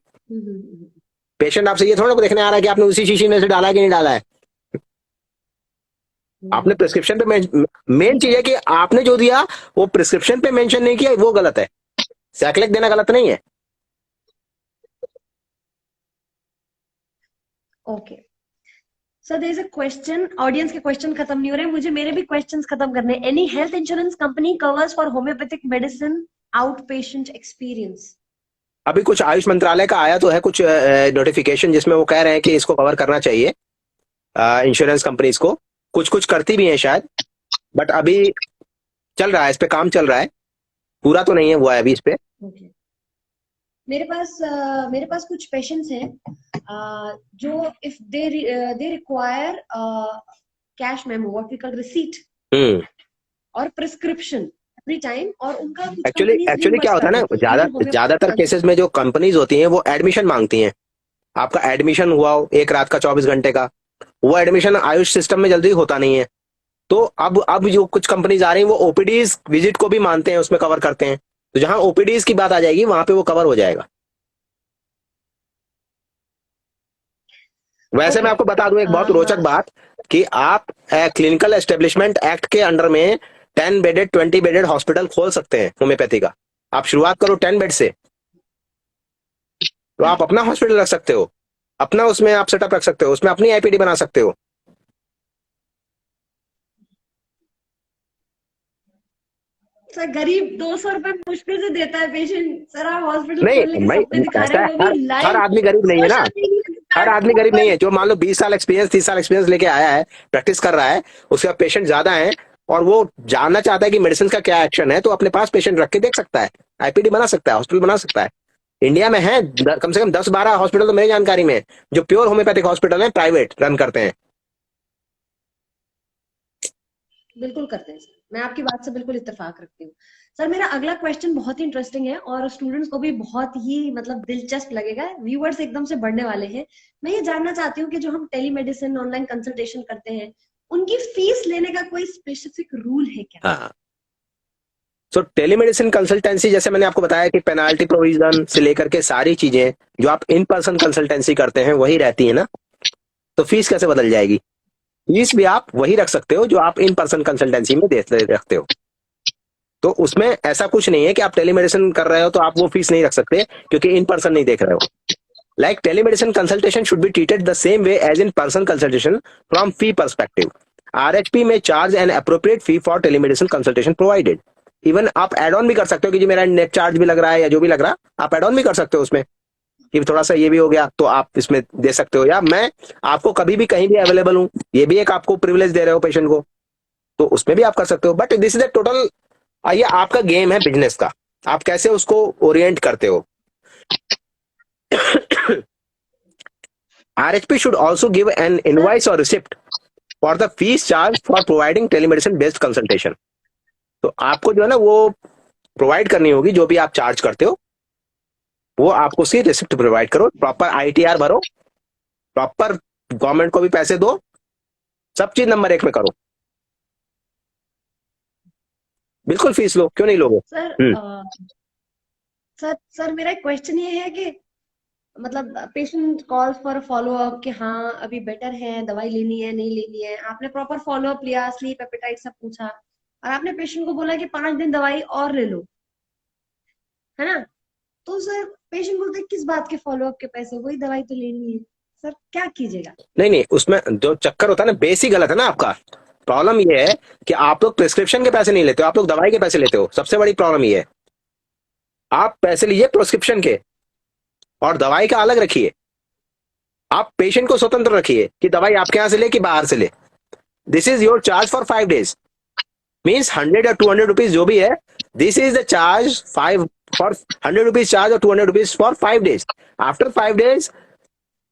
पेशेंट आपसे ये थोड़ा देखने आ रहा है कि आपने उसी शीशी में से डाला है कि नहीं डाला है। आपने प्रिस्क्रिप्शन पे मेन चीज है कि आपने जो दिया वो प्रिस्क्रिप्शन पे मेंशन नहीं किया, वो गलत है। सैक्लेक देना गलत नहीं है। Okay sir, there is a question, audience के क्वेश्चन खत्म नहीं हो रहे, मुझे मेरे भी क्वेश्चंस खत्म करने। Any health insurance company covers for homeopathic medicine out patient experience? अभी कुछ आयुष मंत्रालय का आया तो है कुछ नोटिफिकेशन, जिसमें वो कह रहे हैं कि इसको कवर करना चाहिए इंश्योरेंस कंपनीज को। कुछ कुछ करती भी हैं शायद, बट अभी चल रहा है, इस पे काम चल रहा है, पूरा तो नहीं है हुआ है अभी इस पे। ओके मेरे पास कुछ पेशेंट्स हैं जो if they require cash memo, what we call receipt और प्रिस्क्रिप्शन एवरी टाइम, और उनका कुछ एक्चुअली कंपनीज एक्चुअली क्या रिइंबर्स होता कर है देती ना, हैं इवन ज्यादातर केसेस में जो कंपनीज होती हैं वो एडमिशन मांगती हैं। आपका एडमिशन हुआ हो एक रात का 24 घंटे का, वो एडमिशन आयुष सिस्टम में जल्दी होता नहीं है। तो अब जो कुछ कंपनीज आ रही हैं वो ओपीडीज विजिट को भी मानते हैं, उसमें कवर करते हैं। तो जहां ओपीडीज की बात आ जाएगी वहां पे वो कवर हो जाएगा। वैसे मैं ओके आपको बता दूं एक बहुत रोचक बात, कि आप क्लिनिकल एस्टेब्लिशमेंट एक्ट के अंडर में 10 बेडेड 20 बेडेड हॉस्पिटल खोल सकते हैं होम्योपैथी का। आप शुरुआत करो 10 बेड से, तो आप अपना हॉस्पिटल रख सकते हो, अपना उसमें आप सेटअप रख सकते हो, उसमें अपनी आईपीडी बना सकते हो। सर गरीब 200 रुपए मुश्किल से देता है पेशेंट, सर आप हॉस्पिटल खोलने नहीं के भाई, सपने दिखा ऐसा रहे है, हैं, वो भी हर लाइव आदमी गरीब नहीं है ना। सोशल मीडिया हर आदमी प्लेटफॉर्म गरीब नहीं पर। है। जो मान लो 20 साल एक्सपीरियंस 30 साल एक्सपीरियंस लेके आया है, प्रैक्टिस कर रहा है, उसका पेशेंट ज्यादा है और वो जानना चाहता है कि मेडिसिन का क्या एक्शन है, तो अपने पास पेशेंट रख के देख सकता है, आईपीडी बना सकता है, हॉस्पिटल बना सकता है। इंडिया में है कम से कम 10-12 हॉस्पिटल तो मेरी जानकारी में है, जो प्योर होम्योपैथिक हॉस्पिटल है, प्राइवेट रन करते हैं। बिल्कुल करते हैं सर, मैं आपकी बात से बिल्कुल इत्तेफाक रखती हूँ। सर मेरा अगला क्वेश्चन बहुत ही इंटरेस्टिंग है और स्टूडेंट्स को भी बहुत ही मतलब दिलचस्प लगेगा, व्यूअर्स एकदम से बढ़ने वाले हैं। मैं ये जानना चाहती हूँ कि जो हम टेलीमेडिसिन ऑनलाइन कंसल्टेशन करते हैं, उनकी फीस लेने का कोई स्पेसिफिक रूल है क्या? हाँ, सो टेलीमेडिसिन कंसल्टेंसी जैसे मैंने आपको बताया कि पेनाल्टी प्रोविजन से लेकर के सारी चीजें जो आप इन पर्सन कंसल्टेंसी करते हैं वही रहती है ना। तो फीस कैसे बदल जाएगी? फीस भी आप वही रख सकते हो जो आप इन पर्सन कंसल्टेंसी में दे रखते हो। तो उसमें ऐसा कुछ नहीं है कि आप टेलीमेडिसिन कर रहे हो तो आप वो फीस नहीं रख सकते क्योंकि इन पर्सन नहीं देख रहे हो। Like telemedicine consultation should be treated the same way as in person consultation from fee perspective. RHP may charge an appropriate fee for telemedicine consultation provided. Even आप एड ऑन भी कर सकते हो कि जी मेरा नेट चार्ज भी लग रहा है या जो भी लग रहा है, आप एड ऑन भी कर सकते हो उसमें कि थोड़ा सा ये भी हो गया तो आप इसमें दे सकते हो, या मैं आपको कभी भी कहीं भी अवेलेबल हूं, ये भी एक आपको प्रिविलेज दे रहे हो पेशेंट को, तो उसमें भी आप कर सकते हो। But this is a total, ये आपका गेम है बिजनेस का, आप कैसे उसको ओरिएंट करते हो। RHP should also give an sir invoice or receipt for the fees charged for providing telemedicine based consultation। तो आपको जो है ना वो प्रोवाइड करनी होगी, जो भी आप चार्ज करते हो वो आपको उसकी रिसिप्ट प्रोवाइड करो, प्रॉपर ITR भरो, प्रॉपर गवर्नमेंट को भी पैसे दो, सब चीज नंबर 1 में करो, बिल्कुल फीस लो, क्यों नहीं लोगे? सर सर मेरा एक क्वेश्चन ये है कि मतलब patient calls for follow up कि हाँ अभी बेटर है, दवाई लेनी है नहीं लेनी है, आपने प्रॉपर फॉलो अप लिया, स्लीप एपेटाइट सब पूछा, और आपने पेशेंट को बोला कि 5 दिन दवाई और ले लो, है ना? तो सर पेशेंट बोलते हैं किस बात के फॉलो अप के पैसे, वही दवाई तो लेनी है, सर क्या कीजिएगा? नहीं नहीं, उसमें जो चक्कर होता है ना, बेस ही गलत है ना आपका। प्रॉब्लम ये है कि आप लोग प्रिस्क्रिप्शन के पैसे नहीं लेते हो, आप लोग दवाई के पैसे लेते हो। सबसे बड़ी प्रॉब्लम ये है, आप पैसे लीजिए प्रिस्क्रिप्शन के और दवाई का अलग रखिए। आप पेशेंट को स्वतंत्र रखिए कि दवाई आपके यहां से ले कि बाहर से ले। This is your charge for 5 days, means 100 या 200 रुपीज जो भी है, this is the charge 5 for 100 rupees charge और 200 rupees for 5 days। After 5 days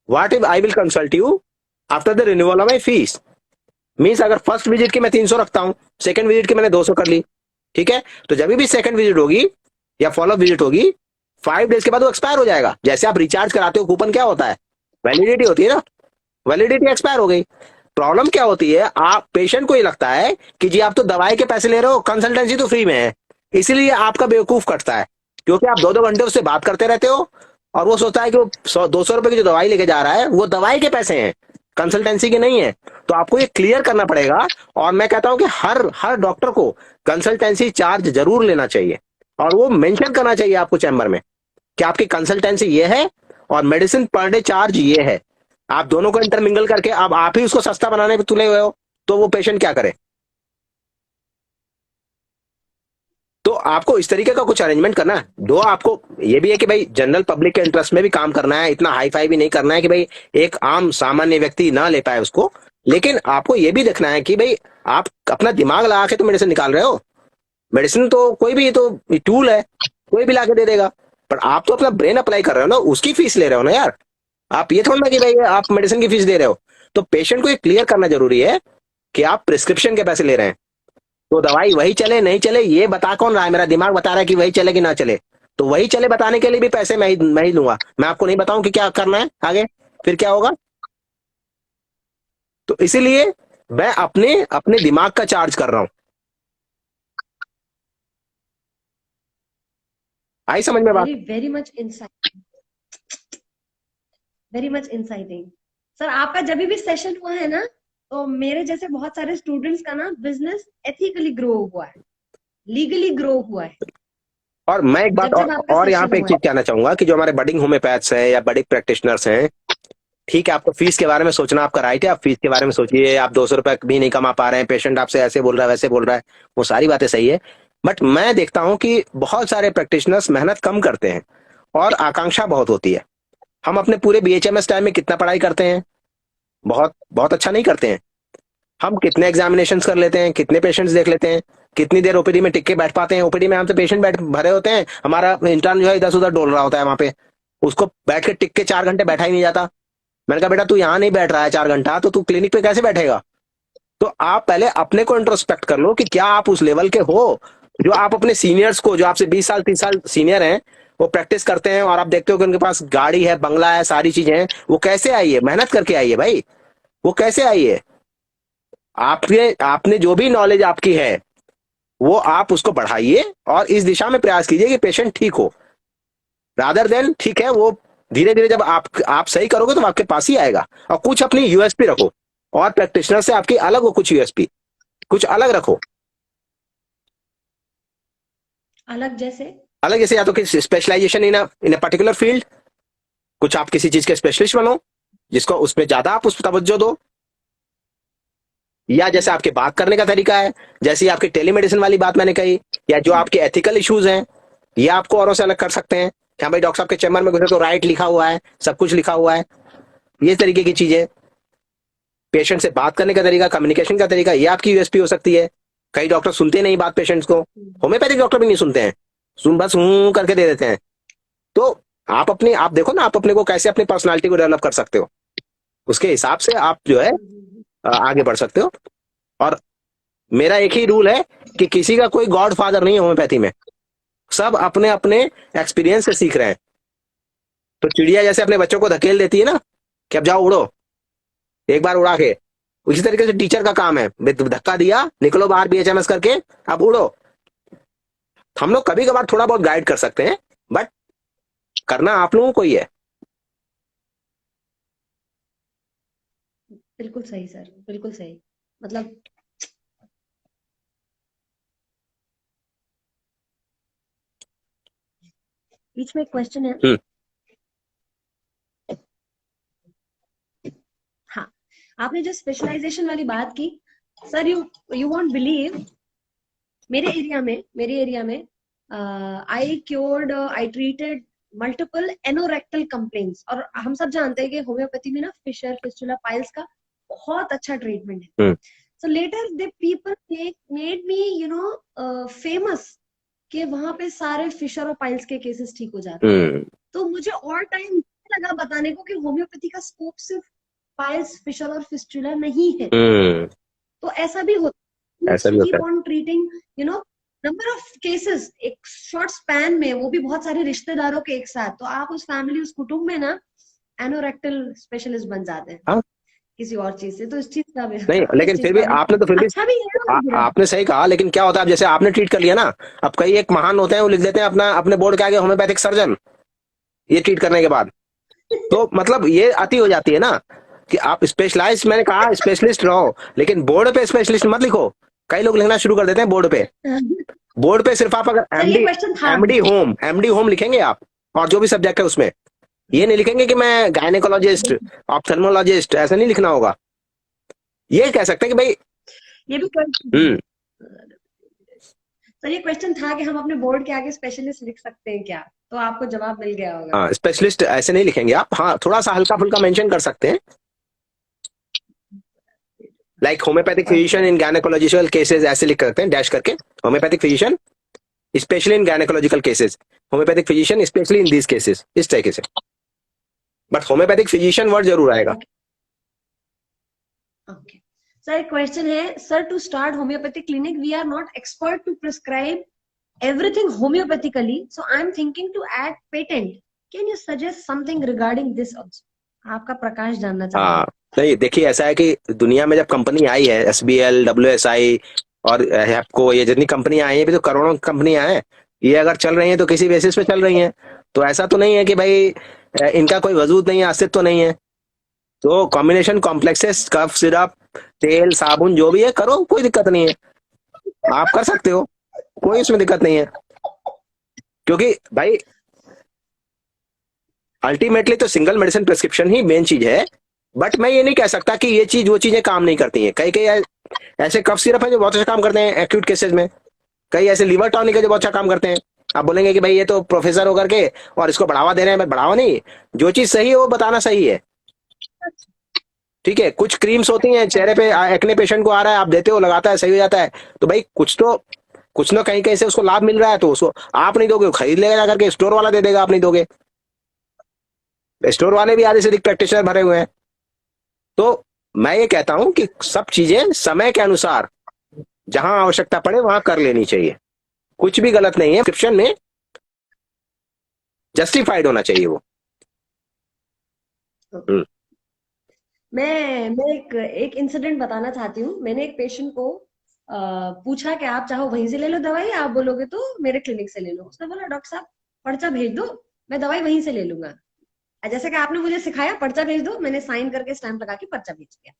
what if I will consult you after the renewal of my fees. Means अगर first visit की मैं 300 रखता हूं, सेकंड विजिट की मैंने 200 कर ली, ठीक है? तो जब भी सेकंड विजिट होगी या फॉलोअप विजिट होगी, 5 days के बाद वो एक्सपायर हो जाएगा। जैसे आप रिचार्ज कराते हो कूपन, क्या होता है? वैलिडिटी होती है ना, वैलिडिटी एक्सपायर हो गई। प्रॉब्लम क्या होती है, आप पेशेंट को ये लगता है कि जी आप तो दवाई के पैसे ले रहे हो, कंसल्टेंसी तो फ्री में है, इसीलिए आपका बेवकूफ कटता है, क्योंकि आप 2-2 घंटे उससे बात करते रहते हो और वो सोचता है कि वो 100-200 रुपए की जो दवाई लेके जा रहा है वो दवाई के पैसे हैं, कंसल्टेंसी के नहीं है। तो आपको ये क्लियर करना पड़ेगा। और मैं कहता हूं कि हर डॉक्टर को कंसल्टेंसी चार्ज जरूर लेना चाहिए। और वो मेंशन करना चाहिए आपको चैम्बर में कि आपकी कंसल्टेंसी ये है और मेडिसिन पर डे चार्ज ये है। आप दोनों को इंटरमिंगल करके अब आप ही उसको सस्ता बनाने पे तुले हुए हो, तो वो पेशेंट क्या करे? तो आपको इस तरीके का कुछ अरेंजमेंट करना है। दो, आपको ये भी है कि भाई जनरल पब्लिक के इंटरेस्ट में भी काम करना है, इतना हाई फाई भी नहीं करना है कि भाई एक आम सामान्य व्यक्ति ना ले पाए उसको। लेकिन आपको ये भी देखना है कि भाई आप अपना दिमाग लगा के तो मेडिसिन निकाल रहे हो। मेडिसिन तो कोई भी तो टूल है, कोई भी लाके दे देगा, पर आप तो अपना ब्रेन अप्लाई कर रहे हो ना, उसकी फीस ले रहे हो ना यार। आप ये थोड़ा ना कि भाई आप मेडिसिन की फीस दे रहे हो। तो पेशेंट को ये क्लियर करना जरूरी है कि आप प्रिस्क्रिप्शन के पैसे ले रहे हैं, तो दवाई वही चले नहीं चले ये बता कौन रहा है? मेरा दिमाग बता रहा है कि वही चले कि ना चले, तो वही चले बताने के लिए भी पैसे मैं ही लूंगा। मैं आपको नहीं बताऊं कि क्या करना है आगे, फिर क्या होगा? तो इसीलिए मैं अपने अपने दिमाग का चार्ज कर रहा हूं। आई समझ में बात? Very much inciting, very much inciting. Sir आपका जब भी सेशन हुआ है ना, तो मेरे जैसे बहुत सारे स्टूडेंट्स का ना बिजनेस एथिकली ग्रो हुआ है, लीगली ग्रो हुआ है। और मैं एक बात जब आपका और यहाँ सेशन पे एक हुआ चीज है। कहना चाहूंगा कि जो हमारे बडिंग होम्योपैथ्स हैं या बडिंग प्रैक्टिशनर्स हैं, ठीक है, आपको फीस के बारे में सोचना आपका राइट है, आप फीस के बारे में सोचिए। आप 200 रुपए भी नहीं कमा पा रहे हैं, पेशेंट आपसे ऐसे बोल रहा है वैसे बोल रहा है, वो सारी बातें सही है। बट मैं देखता हूं कि बहुत सारे प्रैक्टिशनर्स मेहनत कम करते हैं और आकांक्षा बहुत होती है। हम अपने पूरे BHMS टाइम में कितना पढ़ाई करते हैं? बहुत बहुत अच्छा नहीं करते हैं। हम कितने एग्जामिनेशंस कर लेते हैं, कितने पेशेंट्स देख लेते हैं, कितनी देर ओपीडी में टिक के बैठ पाते हैं? ओपीडी में हमसे पेशेंट बैठ भरे होते हैं, हमारा इंटर्न जो है इधर उधर डोल रहा होता है वहां पे, उसको बैठ के टिक के 4 घंटे बैठा ही नहीं जाता। मैंने कहा बेटा तू यहाँ नहीं बैठ रहा है 4 घंटा, तो तू क्लिनिक पे कैसे बैठेगा? तो आप पहले अपने को इंट्रोस्पेक्ट कर लो कि क्या आप उस लेवल के हो जो आप अपने सीनियर्स को, जो आपसे 20 साल 30 साल सीनियर हैं, वो प्रैक्टिस करते हैं और आप देखते हो कि उनके पास गाड़ी है, बंगला है, सारी चीजें हैं, वो कैसे आई है? मेहनत करके आई है भाई, वो कैसे आई है? आपने आपने जो भी नॉलेज आपकी है वो आप उसको बढ़ाइए और इस दिशा में प्रयास कीजिए कि पेशेंट ठीक हो, रादर देन ठीक है वो धीरे धीरे जब आप सही करोगे तो आपके पास ही आएगा। और कुछ अपनी यूएसपी रखो और प्रैक्टिशनर से आपकी अलग हो, कुछ यूएसपी कुछ अलग रखो। अलग जैसे या तो किसी specialization in a particular field, कुछ आप किसी चीज के स्पेशलिस्ट बनो जिसको उसमें ज्यादा आप उस पर तवज्जो दो, या जैसे आपके बात करने का तरीका है, जैसे आपकी टेलीमेडिसिन वाली बात मैंने कही, या जो आपके एथिकल इश्यूज हैं, ये आपको औरों से अलग कर सकते हैं। हाँ भाई डॉक्टर साहब के चैम्बर में घुसे तो राइट लिखा हुआ है, सब कुछ लिखा हुआ है, ये तरीके की चीजें। पेशेंट से बात करने का तरीका, कम्युनिकेशन का तरीका, ये आपकी यूएसपी हो सकती है। कई डॉक्टर सुनते नहीं बात पेशेंट्स को, होम्योपैथिक डॉक्टर भी नहीं सुनते हैं, बस करके दे देते हैं। तो आप देखो ना, आप अपने को कैसे अपनी पर्सनालिटी को डेवलप कर सकते हो, उसके हिसाब से आप जो है आगे बढ़ सकते हो। और मेरा एक ही रूल है कि किसी का कोई गॉड फादर नहीं है होम्योपैथी में, सब अपने अपने एक्सपीरियंस से सीख रहे हैं। तो चिड़िया जैसे अपने बच्चों को धकेल देती है ना कि अब जाओ उड़ो, एक बार उड़ा के, उसी तरीके से टीचर का काम है, धक्का दिया निकलो बाहर BHMS करके, अब उड़ो। हम लोग कभी कभार थोड़ा बहुत गाइड कर सकते हैं, बट करना आप लोगों को ही है। बिल्कुल सही सर, बिल्कुल सही। मतलब बीच में एक क्वेश्चन है। हाँ, आपने जो स्पेशलाइजेशन वाली बात की सर, यू वॉन्ट बिलीव, मेरे एरिया में आई ट्रीटेड मल्टीपल एनोरेक्टल कंप्लेंट्स। और हम सब जानते हैं कि होम्योपैथी में ना फिशर, फिस्टुला, पाइल्स का बहुत अच्छा ट्रीटमेंट है। So later they people made me famous कि वहां पे सारे फिशर और पाइल्स के केसेस ठीक हो जाते हैं। तो मुझे और टाइम लगा बताने को कि होम्योपैथी का स्कोप सिर्फ पाइल्स, फिशर और फिस्टुला नहीं है। तो ऐसा भी होता है, keep on treating number of cases एक शॉर्ट स्पैन में, वो भी बहुत सारे रिश्तेदारों के एक साथ। तो आप उस फैमिली, उस कुटुंब में ना एनोरेक्टल स्पेशलिस्ट बन जाते हैं किसी और चीज से। तो इस चीज का भी नहीं, लेकिन फिर भी आपने तो फिर भी अच्छा भी है आपने सही कहा, लेकिन क्या होता है जैसे आपने ट्रीट कर लिया ना, अब कई एक महान होते हैं वो लिख देते हैं अपने बोर्ड के आगे होम्योपैथिक सर्जन, ये ट्रीट करने के बाद। तो मतलब ये अति हो जाती है ना कि आप स्पेशलाइज, मैंने कहा स्पेशलिस्ट रहो, लेकिन बोर्ड पे स्पेशलिस्ट मत लिखो। कई लोग लिखना शुरू कर देते हैं बोर्ड पे, बोर्ड पे सिर्फ आप अगर सर ये क्वेश्चन था एमडी होम लिखेंगे आप, और जो भी सब्जेक्ट है उसमें, ये नहीं लिखेंगे कि मैं गायनेकोलॉजिस्ट, ऑप्थेल्मोलॉजिस्ट, ऐसा नहीं लिखना होगा। ये कह सकते हैं कि भाई ये भी क्वेश्चन सर, ये क्वेश्चन था कि हम अपने बोर्ड के आगे स्पेशलिस्ट लिख सकते हैं क्या, तो आपको जवाब मिल गया होगा। हाँ, स्पेशलिस्ट ऐसे नहीं लिखेंगे आप, हाँ थोड़ा सा हल्का फुल्का मेंशन कर सकते हैं, like homeopathic physician in gynaecological cases, ऐसे लिख सकते हैं डैश करके, homeopathic physician specially in gynaecological cases, homeopathic physician specially in these cases, इस तरीके से। बट होम्योपैथिक फिजिशियन वर्ड जरूर आएगा। ओके सर, एक क्वेश्चन है, sir to start homeopathic clinic we are not expert to prescribe everything homeopathically, so I'm thinking to add patent, can you suggest something regarding this also? आपका प्रकाश जानना चाहता हूँ। हाँ नहीं, देखिए ऐसा है कि दुनिया में जब कंपनी आई है, SBL, WSI और हैप्को, ये जितनी कंपनियां आई हैं, भी तो करोड़ों कंपनियां हैं, ये अगर चल रही हैं तो किसी बेसिस पे चल रही हैं, तो ऐसा तो नहीं है कि भाई इनका कोई वजूद नहीं है, अस्तित्व तो नहीं है। तो कॉम्बिनेशन कॉम्प्लेक्सेस, कफ सिरप, तेल, साबुन, जो भी है करो, कोई दिक्कत नहीं है, आप कर सकते हो, कोई इसमें दिक्कत नहीं है, क्योंकि भाई अल्टीमेटली तो सिंगल मेडिसिन प्रिस्क्रिप्शन ही मेन चीज है। बट मैं ये नहीं कह सकता कि ये चीज वो चीजें काम नहीं करती हैं। कई कई ऐसे कफ सिरप है जो बहुत अच्छा काम करते हैं एक्यूट केसेस में, कई ऐसे लिवर टॉनिक है जो बहुत अच्छा काम करते हैं। आप बोलेंगे कि भाई ये तो प्रोफेसर होकर के और इसको बढ़ावा दे रहे हैं, बढ़ावा नहीं, जो चीज सही है वो बताना सही है, ठीक है। कुछ क्रीम्स होती हैं चेहरे पे, एक्ने पेशेंट को आ रहा है, आप देते हो, लगाता है, सही हो जाता है, तो भाई कुछ तो कहीं कहीं से उसको लाभ मिल रहा है, तो उसको आप नहीं दोगे, खरीद लेगा जाकर के, स्टोर वाला दे देगा, आप नहीं दोगे। स्टोर वाले भी आधे से अधिक प्रैक्टिशनर भरे हुए हैं। तो मैं ये कहता हूं कि सब चीजें समय के अनुसार जहां आवश्यकता पड़े वहां कर लेनी चाहिए, कुछ भी गलत नहीं है, प्रिस्क्रिप्शन में जस्टिफाइड होना चाहिए वो। मैं एक इंसिडेंट बताना चाहती हूँ। मैंने एक पेशेंट को पूछा कि आप चाहो वहीं से ले लो दवाई, आप बोलोगे तो मेरे क्लिनिक से ले लो। उसने बोला डॉक्टर साहब पर्चा भेज दो, मैं दवाई वहीं से ले लूंगा। जैसे कि आपने मुझे सिखाया, पर्चा भेज दो, मैंने साइन करके स्टैंप लगा के पर्चा भेज दिया।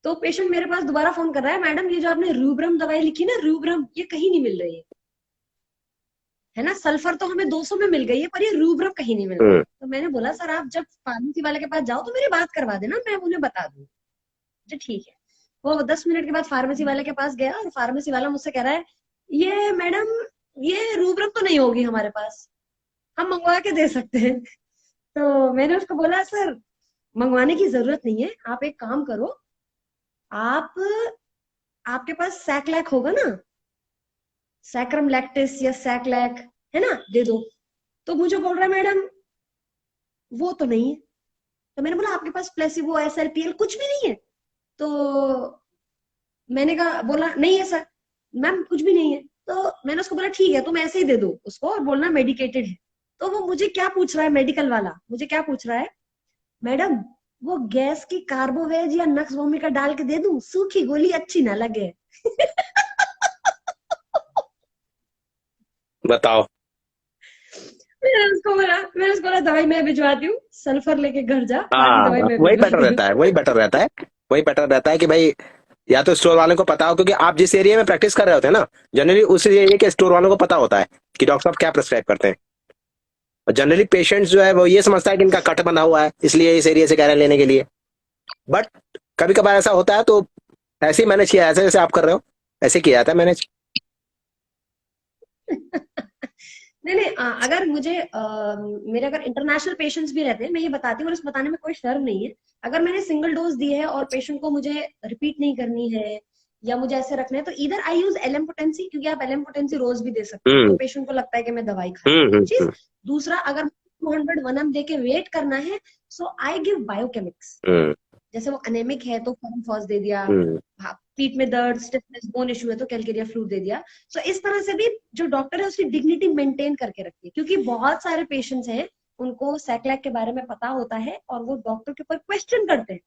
तो पेशेंट मेरे पास दोबारा फोन कर रहा है, मैडम ये जो आपने रूब्रम दवाई लिखी ना, रूब्रम, ये कहीं नहीं मिल रही है ना, सल्फर तो हमें 200 में मिल गई है, पर ये रूब्रम कहीं नहीं मिल रही है। तो मैंने बोला सर आप जब फार्मेसी वाले के पास जाओ तो मेरी बात करवा देना, मैं उन्हें बता दूँ। ठीक है। वो 10 मिनट के बाद फार्मेसी वाले के पास गया और फार्मेसी वाला मुझसे कह रहा है, ये मैडम ये रूब्रम तो नहीं होगी हमारे पास, हम मंगवा के दे सकते हैं। तो मैंने उसको बोला सर मंगवाने की जरूरत नहीं है, आप एक काम करो, आपके पास सैक्लैक होगा ना, सैक्रम लैक्टिस या सैक्लैक है ना, दे दो। तो मुझे बोल रहा है मैडम वो तो नहीं है। तो मैंने बोला आपके पास प्लेसिबो, SLPL कुछ भी नहीं है? तो मैंने कहा, बोला नहीं है सर, मैम कुछ भी नहीं है। तो मैंने उसको बोला ठीक है तुम ऐसे ही दे दो उसको और बोलना मेडिकेटेड है। तो वो मुझे क्या पूछ रहा है, मेडिकल वाला मुझे क्या पूछ रहा है, मैडम वो गैस की कार्बोवेज या नक्स वोमिका डाल के दे दूं, सूखी गोली अच्छी ना लगे। बताओ। मैंने उसको बोला दवाई मैं भिजवाती हूँ, सल्फर लेके घर जा, बाकी दवाई मैं वही बेटर भिजवाती हूँ। रहता है, वही बेटर रहता है कि भाई या तो स्टोर वालों को पता हो, क्योंकि आप जिस एरिया में प्रैक्टिस कर रहे होते हैं ना, जनरली उस एरिया के स्टोर वालों को पता होता है कि डॉक्टर साहब क्या प्रिस्क्राइब करते हैं। और जनरली पेशेंट्स जो है वो ये समझता है कि इनका कट बना हुआ है, इसलिए इस एरिया से कह रहे हैं लेने के लिए। बट कभी कभार ऐसा होता है, तो ऐसे ही मैनेज किया, ऐसे जैसे आप कर रहे हो ऐसे किया जाता है मैनेज। नहीं, अगर मुझे मेरे अगर इंटरनेशनल पेशेंट्स भी रहते हैं, मैं ये बताती हूँ और इस बताने में कोई शर्म नहीं है। अगर मैंने सिंगल डोज दी है और पेशेंट को मुझे रिपीट नहीं करनी है या मुझे ऐसे रखना है, तो इधर आई यूज एलएम पोटेंसी, क्योंकि आप एलएम पोटेंसी रोज भी दे सकते हैं, तो पेशेंट को लगता है कि मैं दवाई खा रही हूँ। चीज दूसरा, अगर 200 1M दे के वेट करना है, सो आई गिव बायोकेमिक्स। जैसे वो अनेमिक है तो फॉर्मफॉस दे दिया, पीठ में दर्द, स्टिफनेस, बोन इशू है तो कैलकेरिया फ्लूइड दे दिया। सो इस तरह से भी जो डॉक्टर है उसकी डिग्निटी मेंटेन करके रखती है, क्योंकि बहुत सारे पेशेंट्स हैं उनको सैक्लैक के बारे में पता होता है और वो डॉक्टर के ऊपर क्वेश्चन करते हैं।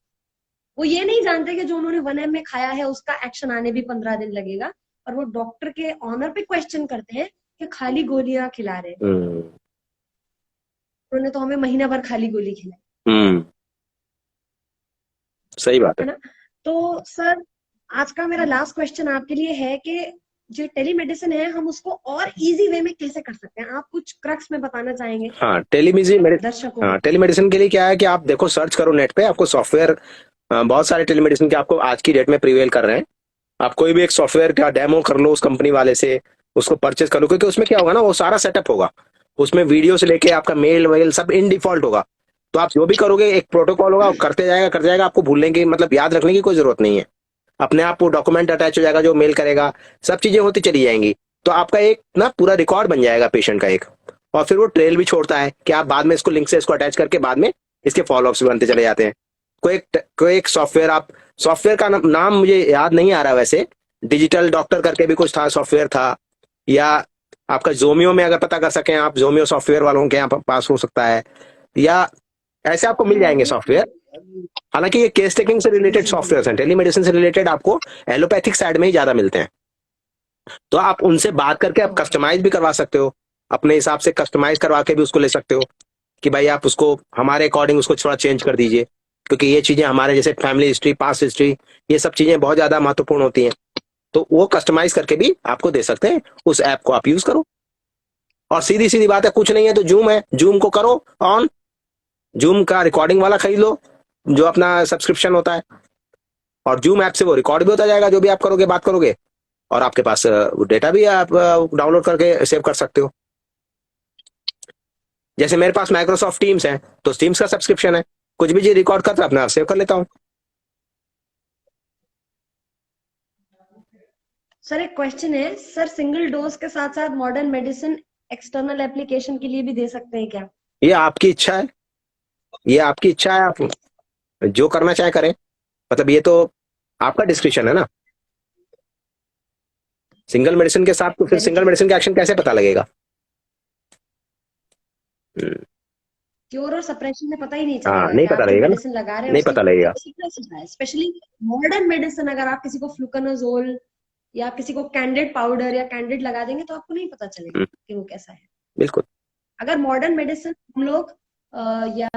वो ये नहीं जानते कि जो उन्होंने 1M में खाया है उसका एक्शन आने भी 15 दिन लगेगा, और वो डॉक्टर के ऑनर पे क्वेश्चन करते हैं कि खाली गोलियां खिला रहे हैं, उन्होंने तो हमें महीना भर खाली गोली खिलाई। सही बात है ना। तो सर आज का मेरा लास्ट क्वेश्चन आपके लिए है कि जो टेलीमेडिसिन है हम उसको और इजी वे में कैसे कर सकते हैं, आप कुछ क्रक्स में बताना चाहेंगे हाँ, टेलीमेडिसिन दर्शकों? हाँ, टेलीमेडिसिन के लिए क्या है कि आप देखो, सर्च करो नेट पे, आपको सॉफ्टवेयर बहुत सारे टेलीमेडिसिन के आपको आज की डेट में प्रिवेल कर रहे हैं। आप कोई भी एक सॉफ्टवेयर का डेमो कर लो उस कंपनी वाले से, उसको परचेज कर लो, क्योंकि उसमें क्या होगा ना, वो सारा सेटअप होगा, उसमें वीडियो से लेके आपका मेल वेल सब इन डिफॉल्ट होगा। तो आप जो भी करोगे एक प्रोटोकॉल होगा, करते जाएगा, आपको भूलने की मतलब याद रखने की कोई जरूरत नहीं है। अपने आप वो डॉक्यूमेंट अटैच हो जाएगा, जो मेल करेगा, सब चीजें होती चली जाएंगी। तो आपका एक ना पूरा रिकॉर्ड बन जाएगा पेशेंट का एक, और फिर वो ट्रेल भी छोड़ता है कि आप बाद में इसको लिंक से इसको अटैच करके बाद में इसके फॉलोअप्स भी बनते चले जाते हैं। कोई एक सॉफ्टवेयर, आप सॉफ्टवेयर का नाम मुझे याद नहीं आ रहा वैसे, डिजिटल डॉक्टर करके भी कुछ था, सॉफ्टवेयर था, या आपका जोमियो में अगर पता कर सकें आप, जोमियो सॉफ्टवेयर वालों के यहाँ पास हो सकता है, या ऐसे आपको मिल जाएंगे सॉफ्टवेयर। हालांकि ये केस टेकिंग से रिलेटेड सॉफ्टवेयर हैं, टेलीमेडिसिन से रिलेटेड आपको एलोपैथिक साइड में ही ज्यादा मिलते हैं। तो आप उनसे बात करके आप कस्टमाइज भी करवा सकते हो, अपने हिसाब से कस्टमाइज करवा के भी उसको ले सकते हो कि भाई आप उसको हमारे अकॉर्डिंग उसको थोड़ा चेंज कर दीजिए, क्योंकि ये चीजें हमारे जैसे फैमिली हिस्ट्री, पास्ट हिस्ट्री, ये सब चीजें बहुत ज्यादा महत्वपूर्ण होती हैं। तो वो कस्टमाइज करके भी आपको दे सकते हैं, उस ऐप को आप यूज करो। और सीधी सीधी बात है, कुछ नहीं है तो जूम है, जूम को करो ऑन, जूम का रिकॉर्डिंग वाला खरीद लो जो अपना सब्सक्रिप्शन होता है, और जूम ऐप से वो रिकॉर्ड भी होता जाएगा जो भी आप करोगे, बात करोगे, और आपके पास डेटा भी आप डाउनलोड करके सेव कर सकते हो। जैसे मेरे पास माइक्रोसॉफ्ट टीम्स है, तो टीम्स का सब्सक्रिप्शन है, कुछ भी जी रिकॉर्ड करता अपना सेव कर लेता हूँ। सर एक क्वेश्चन है, सर सिंगल डोज के साथ साथ मॉडर्न मेडिसिन एक्सटर्नल एप्लीकेशन के लिए भी दे सकते हैं क्या? ये आपकी इच्छा है, ये आपकी इच्छा है, आप जो करना चाहे करें, मतलब ये तो आपका डिस्क्रिप्शन है ना। सिंगल मेडिसिन के साथ तो फिर सिंगल मेडिसिन का एक्शन कैसे पता लगेगा? क्योर और सप्रेशन में पता ही नहीं चलेगा। हाँ, नहीं पता लगेगा ना, मेडिसिन लगा रहे हैं नहीं पता लगेगा। स्पेशली मॉडर्न मेडिसिन, अगर आप किसी को फ्लूकोनाजोल या किसी को कैंडिड पाउडर या कैंडिड लगा देंगे तो आपको नहीं पता चलेगा कि वो कैसा है। बिल्कुल। अगर मॉडर्न मेडिसिन हम लोग या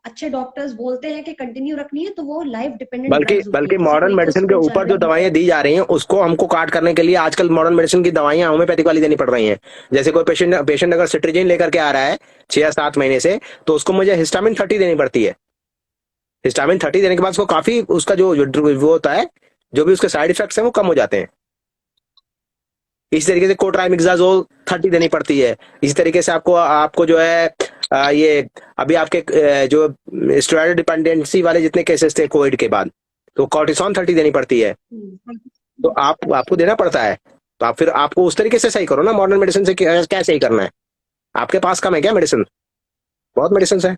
अच्छे डॉक्टर्स बोलते हैं कि कंटिन्यू रखनी है, तो वो लाइफ डिपेंडेंट बल्कि मॉडर्न मेडिसिन के ऊपर जो दवाइयां दी जा रही हैं उसको हमको काट करने के लिए आजकल मॉडर्न मेडिसिन की दवाइयां होम्योपैथिक वाली देनी पड़ रही हैं। जैसे कोई पेशेंट अगर सिट्रीजिन लेकर के आ रहा है 6 या 7 महीने से, तो उसको मुझे हिस्टामिन 30 देनी पड़ती है। हिस्टामिन 30 देने के बाद उसको काफी उसका जो वो होता है, जो भी उसके साइड इफेक्ट्स हैं वो कम हो जाते हैं। इसी तरीके से कोट्राइमेक्साजोल 30 देनी पड़ती है। इसी तरीके से आपको जो है ये अभी आपके जो स्टेरॉइड डिपेंडेंसी वाले जितने केसेस थे कोविड के बाद, तो कॉर्टिसोन 30 देनी पड़ती है। तो आपको देना पड़ता है, तो आप फिर आपको उस तरीके से सही करो ना। मॉडर्न मेडिसिन से क्या सही करना है? आपके पास कम है क्या मेडिसिन? बहुत मेडिसिन है।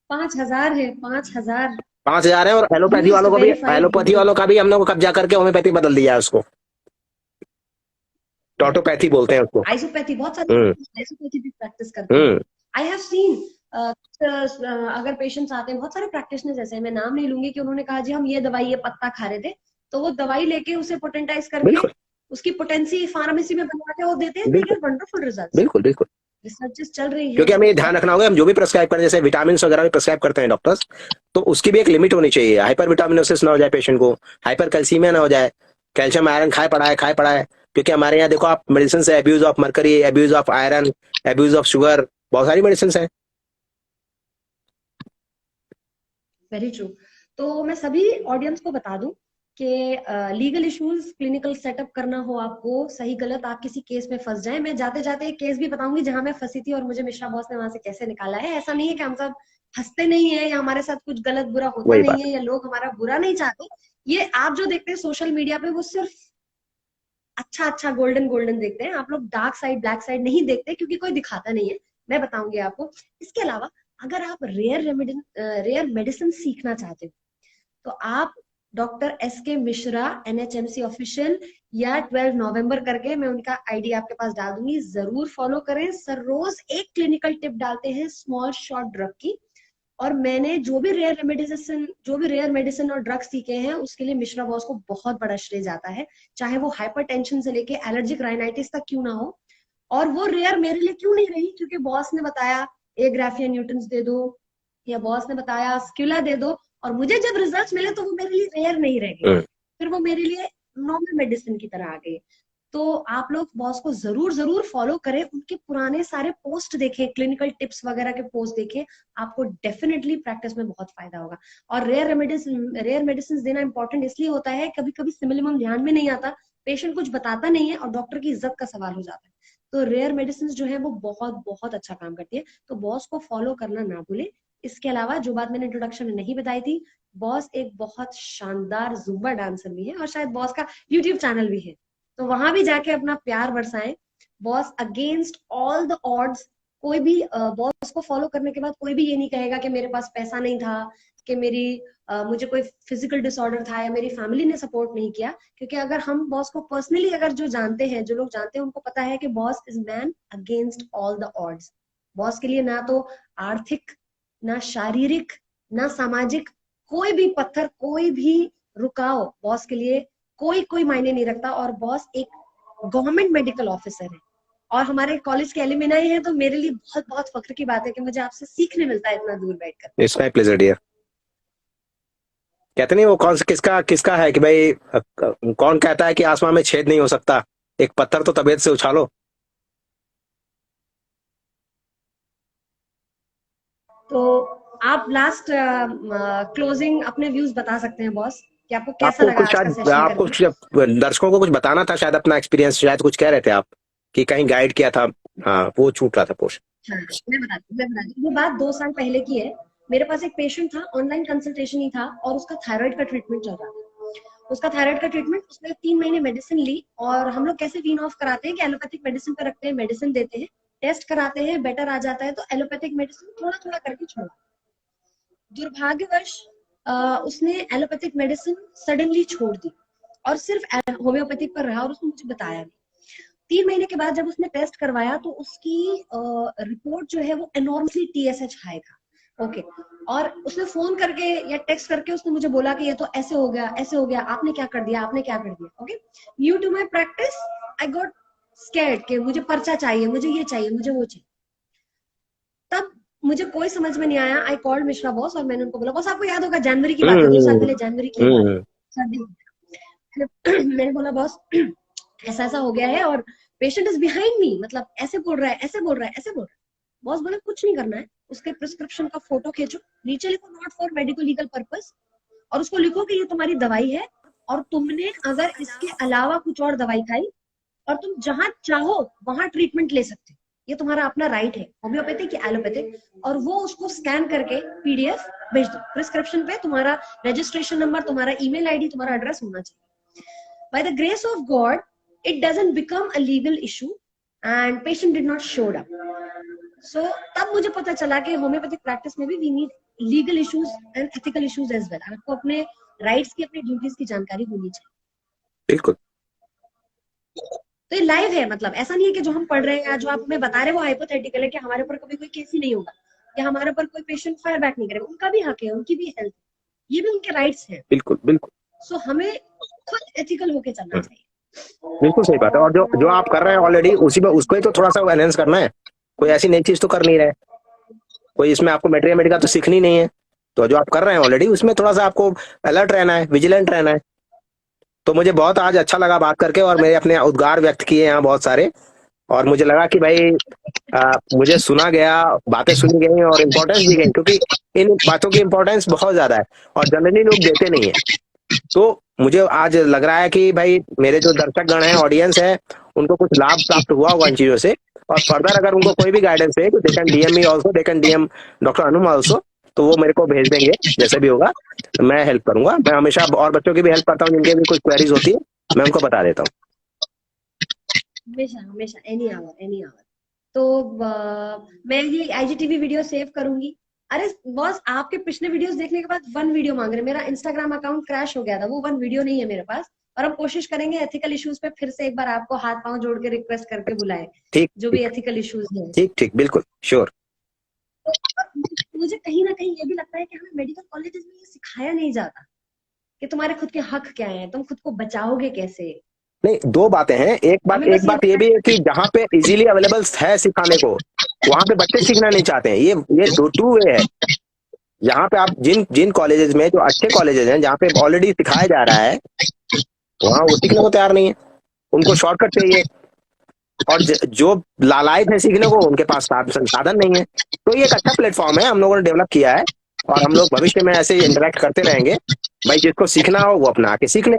5,000 है, 5,000 है। और एलोपैथी वालों का भी हम लोग कब्जा करके होम्योपैथी बदल दिया है उसको, टोटोपैथी बोलते हैं उसको। आइसोपैथी, बहुत सारे आइसोपैथी भी प्रैक्टिस करते हैं। आई हैव सीन, अगर पेशेंट्स आते हैं, बहुत सारे प्रैक्टिशनर्स ऐसे हैं, मैं नाम नहीं लूंगी, कि उन्होंने कहा जी हम ये दवाई, ये पत्ता खा रहे थे, तो वो दवाई लेके उसे पोटेंटाइज करके उसकी पोटेंसी फार्मेसी में बना के वो देते हैं, वंडरफुल रिजल्ट्स। बिल्कुल बिल्कुल, रिसर्चेस चल रही है। क्योंकि हमें ध्यान रखना होगा, हम जो भी प्रेस्क्राइब करें, जैसे विटामिन वगैरह भी प्रेस्क्राइब करते हैं डॉक्टर्स, तो उसकी भी एक लिमिट होनी चाहिए। हाइपर विटामिनोसिस ना हो जाए पेशेंट को, हाइपर कैल्सीमिया ना हो जाए, कैल्शियम आयरन खाए पड़ा है। क्योंकि हमारे यहाँ देखो आप, मेडिसिन है, abuse of mercury, abuse of iron, abuse of sugar, बहुत सारी मेडिसिन है। Very true. तो मैं सभी ऑडियंस को बता दूं कि लीगल इश्यूज, क्लिनिकल सेटअप करना हो आपको, सही गलत आप किसी केस में फंस जाए, मैं जाते जाते एक केस भी बताऊंगी जहां मैं फंसी थी और मुझे मिश्रा बॉस ने वहां से कैसे निकाला है। ऐसा नहीं है कि हम सब हंसते नहीं है या हमारे साथ कुछ गलत बुरा होता नहीं है या लोग हमारा बुरा नहीं चाहते। ये आप जो देखते हैं सोशल मीडिया पे, वो सिर्फ अच्छा गोल्डन देखते हैं। आप लोग डार्क साइड, ब्लैक साइड नहीं देखते, क्योंकि कोई दिखाता नहीं है। मैं बताऊंगी आपको। इसके अलावा अगर आप रेयर मेडिसिन सीखना चाहते हो, तो आप doctor SK Mishra NHMC official या 12 नवंबर करके, मैं उनका आईडी आपके पास डाल दूंगी, जरूर फॉलो करें। सर रोज एक क्लिनिकल टिप डालते हैं स्मॉल शॉर्ट ड्रग की, और मैंने जो भी रेयर मेडिसिन और ड्रग सीखे हैं, उसके लिए मिश्रा बॉस को बहुत बड़ा श्रेय जाता है। चाहे वो हाइपरटेंशन से लेके एलर्जिक राइनाइटिस तक क्यों ना हो। और वो रेयर मेरे लिए क्यों नहीं रही? क्योंकि बॉस ने बताया ए ग्राफिया न्यूटन्स दे दो, या बॉस ने बताया स्क्यूला दे दो, और मुझे जब रिजल्ट्स मिले तो वो मेरे लिए रेयर नहीं रह गए। फिर वो मेरे लिए नॉर्मल मेडिसिन की तरह आ गई है। तो आप लोग बॉस को जरूर जरूर फॉलो करें, उनके पुराने सारे पोस्ट देखें, क्लिनिकल टिप्स वगैरह के पोस्ट देखें, आपको डेफिनेटली प्रैक्टिस में बहुत फायदा होगा। और रेयर मेडिसिन देना इंपॉर्टेंट इसलिए होता है, कभी कभी सिमिलम ध्यान में नहीं आता, पेशेंट कुछ बताता नहीं है और डॉक्टर की इज्जत का सवाल हो जाता है। तो रेयर मेडिसिन जो है वो बहुत बहुत अच्छा काम करती है, तो बॉस को फॉलो करना ना भूले। इसके अलावा जो बात मैंने इंट्रोडक्शन में नहीं बताई थी, बॉस एक बहुत शानदार जुम्बा डांसर भी है और शायद बॉस का यूट्यूब चैनल भी है, तो वहां भी जाके अपना प्यार बरसाएं। Boss against all the odds, कोई भी बॉस को फॉलो करने के बाद कोई भी ये नहीं कहेगा कि मेरे पास पैसा नहीं था, कि मुझे कोई फिजिकल डिसऑर्डर था या मेरी फैमिली ने सपोर्ट नहीं किया। क्योंकि अगर हम बॉस को पर्सनली अगर जो लोग जानते हैं उनको पता है कि boss is man against all the odds. Boss के लिए ना तो आर्थिक, ना शारीरिक, ना सामाजिक कोई भी पत्थर, कोई भी रुकाव बॉस के लिए कोई मायने नहीं रखता। और बॉस एक गवर्नमेंट मेडिकल ऑफिसर है और हमारे कॉलेज के एलुमनाई है, तो मेरे लिए बहुत बहुत फख्र की बात है कि मुझे आपसे सीखने मिलता है इतना दूर बैठकर। It's my pleasure dear. कहते नहीं वो कौन सा किसका किसका है कि भाई कौन कहता है कि आसमान में छेद नहीं हो सकता, एक पत्थर तो तबीयत से उछालो। तो आप लास्ट क्लोजिंग अपने व्यूज बता सकते हैं बॉस, कि आपको कैसा आपको लगा कुछ आज का शायद सेशन आपको करके? दर्शकों को कुछ बताना था, शायद अपना एक्सपीरियंस, शायद कुछ कह रहे थे आप कि कहीं गाइड किया था। हाँ, वो छूट रहा था पोर्शन। हाँ, मैं बताती हूँ, ये बात 2 साल पहले की है। मेरे पास एक पेशेंट था, ऑनलाइन कंसल्टेशन ही था और उसका थायराइड का ट्रीटमेंट चल रहा था। उसका थायराइड का ट्रीटमेंट, उसने 3 महीने मेडिसिन ली और हम लोग कैसे वीन ऑफ कराते हैं कि एलोपैथिक मेडिसिन पे रखते हैं, मेडिसिन देते हैं, टेस्ट कराते हैं, बेटर आ जाता है तो एलोपैथिक मेडिसिन थोड़ा थोड़ा करके छोड़ा। दुर्भाग्यवश उसने एलोपैथिक मेडिसिन सडनली छोड़ दी और सिर्फ होम्योपैथिक पर रहा और उसने मुझे बताया नहीं। 3 महीने के बाद जब उसने टेस्ट करवाया तो उसकी रिपोर्ट जो है वो एनॉर्मसली TSH हाई था। ओके, और उसने फोन करके या टेक्स्ट करके उसने मुझे बोला कि ये तो ऐसे हो गया, ऐसे हो गया, आपने क्या कर दिया, आपने क्या कर दिया। Okay, new to my practice I got scared कि मुझे पर्चा चाहिए, मुझे ये चाहिए, मुझे वो चाहिए। तब मुझे कोई समझ में नहीं आया। आई कॉल्ड मिश्रा बॉस और मैंने उनको बोला, बॉस आपको याद होगा जनवरी की बात है, 2 साल पहले जनवरी की बात है, सर्दी हो गया। मैंने बोला बॉस ऐसा ऐसा हो गया है और पेशेंट इज बिहाइंड मी, मतलब ऐसे बोल रहा है, ऐसे बोल रहा है, ऐसे बोल रहा है। बॉस बोला कुछ नहीं करना है, उसके प्रिस्क्रिप्शन का फोटो खींचो, नीचे लिखो not for medico legal purpose, और उसको लिखो कि ये तुम्हारी दवाई है और तुमने अगर इसके अलावा कुछ और दवाई खाई और तुम जहां चाहो वहां ट्रीटमेंट ले सकते हो, ये तुम्हारा अपना राइट है, होम्योपैथिक या एलोपैथिक। और वो उसको स्कैन करके PDF भेज दो। प्रिस्क्रिप्शन पे तुम्हारा रजिस्ट्रेशन नंबर, तुम्हारा ईमेल आईडी, तुम्हारा एड्रेस होना चाहिए। By the grace of God it doesn't become a legal issue and patient did not showed up. So तब मुझे पता चला कि होम्योपैथिक प्रैक्टिस में भी we need legal issues and ethical issues as well. आपको अपने राइट्स की, अपने ड्यूटीज की जानकारी होनी चाहिए। बिल्कुल। तो ये लाइव है, मतलब ऐसा नहीं है कि जो हम पढ़ रहे हैं या जो आप हमें बता रहे हैं वो हाइपोथेटिकल है कि हमारे ऊपर कभी कोई केस ही नहीं होगा या हमारे ऊपर कोई पेशेंट फायर बैक नहीं करेगा। उनका भी हक है, उनकी भी हेल्थ, ये भी उनके राइट्स हैं। बिल्कुल बिल्कुल सो हमें खुद एथिकल होके चलना चाहिए। बिल्कुल सही बात है। और जो जो आप कर रहे हैं ऑलरेडी उसी में उसको ही तो थोड़ा सा एनहेंस करना है। कोई ऐसी नई चीज तो कर नहीं रहे, कोई इसमें आपको मेटेरियल मेडिका तो सीखनी नहीं है। तो जो आप कर रहे हैं ऑलरेडी उसमें थोड़ा सा आपको अलर्ट रहना है, विजिलेंट रहना है। तो मुझे बहुत आज अच्छा लगा बात करके और मेरे अपने उद्गार व्यक्त किए यहाँ बहुत सारे, और मुझे लगा कि भाई मुझे सुना गया, बातें सुनी गई और इम्पोर्टेंस दी गई, क्योंकि इन बातों की इम्पोर्टेंस बहुत ज्यादा है और जनरली लोग देते नहीं है। तो मुझे आज लग रहा है कि भाई मेरे जो दर्शक गण हैं, ऑडियंस है, उनको कुछ लाभ प्राप्त हुआ होगा इन चीजों से। और फर्दर अगर उनको कोई भी गाइडेंस है तो they can DM me also, they can DM doctor Anum also, तो वो मेरे को भेज देंगे, जैसे भी होगा मैं हेल्प करूंगा। मैं हमेशा और बच्चों की भी हेल्प करता हूँ, जिनके भी कुछ क्वेरीज होती है मैं उनको बता देता हूँ। हमेशा हमेशा, एनी आवर एनी आवर। तो मैं ये IGTV वीडियो सेव करूंगी। अरे बॉस, आपके पिछले वीडियोस देखने के बाद 1 वीडियो मांग रहे। मेरा इंस्टाग्राम अकाउंट क्रैश हो गया था, वो 1 वीडियो नहीं है मेरे पास। और हम कोशिश करेंगे एथिकल इश्यूज पे फिर से एक बार आपको हाथ पांव जोड़ के रिक्वेस्ट करके बुलाए, ठीक जो भी एथिकल इश्यूज है। ठीक ठीक, बिल्कुल श्योर। मुझे कहीं ना कहीं ये भी लगता है कि हमें मेडिकल कॉलेजेस में ये सिखाया नहीं जाता कि तुम्हारे खुद के हक क्या हैं, तुम खुद को बचाओगे कैसे। नहीं, दो बातें हैं। एक बात ये भी है कि जहाँ पे इजीली अवेलेबल है सिखाने को, वहां पे बच्चे सीखना नहीं चाहते हैं। ये टू वे है। यहाँ पे आप जिन जिन कॉलेजेस में, जो अच्छे कॉलेजेस हैं जहाँ पे ऑलरेडी सिखाया जा रहा है, वहाँ वो सीखने को तैयार नहीं है, उनको शॉर्टकट चाहिए। और जो लालायत है सीखने को, उनके पास संसाधन नहीं है। तो ये एक अच्छा प्लेटफॉर्म है, हम लोगों ने डेवलप किया है, और हम लोग भविष्य में ऐसे इंटरेक्ट करते रहेंगे। भाई जिसको सीखना हो वो अपना आके सीख ले।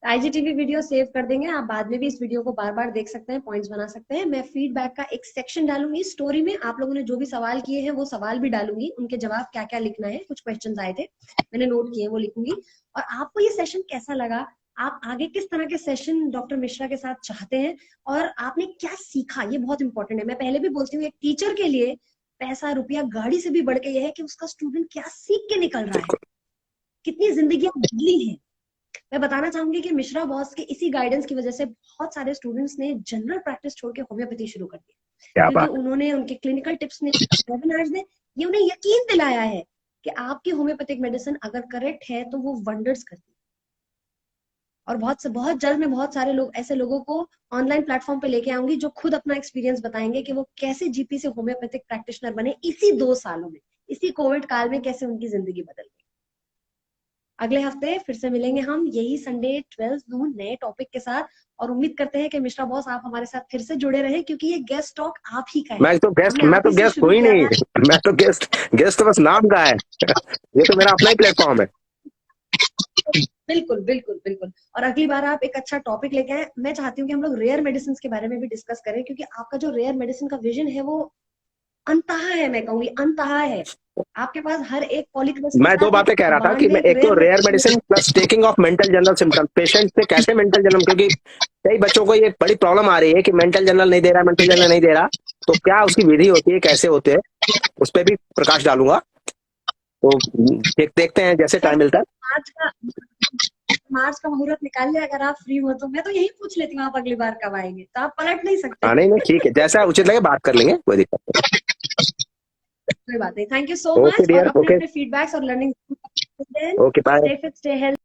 आईजीटीवी वीडियो सेव कर देंगे, आप बाद में भी इस वीडियो को बार बार देख सकते हैं, पॉइंट्स बना सकते हैं। मैं फीडबैक का एक सेक्शन डालूंगी स्टोरी में, आप लोगों ने जो भी सवाल किए हैं वो सवाल भी डालूंगी, उनके जवाब क्या क्या लिखना है। कुछ क्वेश्चंस आए थे मैंने नोट किए, वो लिखूंगी। और आपको ये सेशन कैसा लगा, आप आगे किस तरह के सेशन डॉक्टर मिश्रा के साथ चाहते हैं, और आपने क्या सीखा, ये बहुत इंपॉर्टेंट है। मैं पहले भी बोलती हूँ, एक टीचर के लिए पैसा रुपया गाड़ी से भी बढ़ के यह है कि उसका स्टूडेंट क्या सीख के निकल रहा है, कितनी जिंदगियां बदली हैं। मैं बताना चाहूंगी कि मिश्रा बॉस के इसी गाइडेंस की वजह से बहुत सारे स्टूडेंट्स ने जनरल प्रैक्टिस छोड़ के होम्योपैथी शुरू कर दी, क्या क्योंकि बात। उन्होंने, उनके क्लिनिकल टिप्स ने, वेबिनार्स ने ये उन्हें यकीन दिलाया है कि आपकी होम्योपैथिक मेडिसिन अगर करेक्ट है तो वो वंडर्स करती है। और बहुत जल्द मैं बहुत सारे लोग, ऐसे लोगों को ऑनलाइन प्लेटफॉर्म पे लेके आऊंगी जो खुद अपना एक्सपीरियंस बताएंगे कि वो कैसे जीपी से होम्योपैथिक प्रैक्टिशनर बने इसी 2 सालों में, इसी कोविड काल में कैसे उनकी जिंदगी बदल गई। अगले हफ्ते फिर से मिलेंगे हम यही संडे 12 नून नए टॉपिक के साथ, और उम्मीद करते हैं कि मिश्रा बॉस आप हमारे साथ फिर से जुड़े रहे, क्योंकि ये गेस्ट टॉक आप ही का है। मैं तो हमने आप ही से गेस्ट शुरू कोई किया नहीं, था। मैं तो गेस्ट तो बस नाम का है। ये तो मेरा अपना ही प्लेटफॉर्म है। बिल्कुल बिल्कुल बिल्कुल। और अगली बार आप एक अच्छा टॉपिक लेके आए। मैं चाहती हूँ कि हम लोग रेयर मेडिसिन के बारे में भी डिस्कस करें, क्योंकि आपका जो रेयर मेडिसिन का विजन है वो अनतहा है, मैं कहूंगी अनतहा है। आपके पास हर एक पॉलीक्रिस्ट के मैं दो साथ एक बातें कह रहा था कि डिमांड है, मैं एक एक तो rare rare medicine plus taking of mental general symptoms, patient से कैसे मेंटल जनरल, क्योंकि कई बच्चों को ये बड़ी प्रॉब्लम आ रही है कि मेंटल जनरल नहीं दे रहा, मेंटल जनरल नहीं दे रहा। तो क्या उसकी विधि होती है, कैसे होते हैं, उस पर भी प्रकाश डालूंगा। तो देखते हैं जैसे टाइम मिलता है। मार्च का मुहूर्त निकाल लिया, अगर आप फ्री हो तो। मैं तो यही पूछ लेती हूँ आप अगली बार कब आएंगे, तो आप पलट नहीं सकते। नहीं ठीक है, जैसा उचित लगे बात कर लेंगे, कोई दिक्कत नहीं। कोई बात नहीं। Thank you so okay much. और डियर, अपने ओके अपने फीडबैक्स और learning, okay bye. Stay fit, stay health.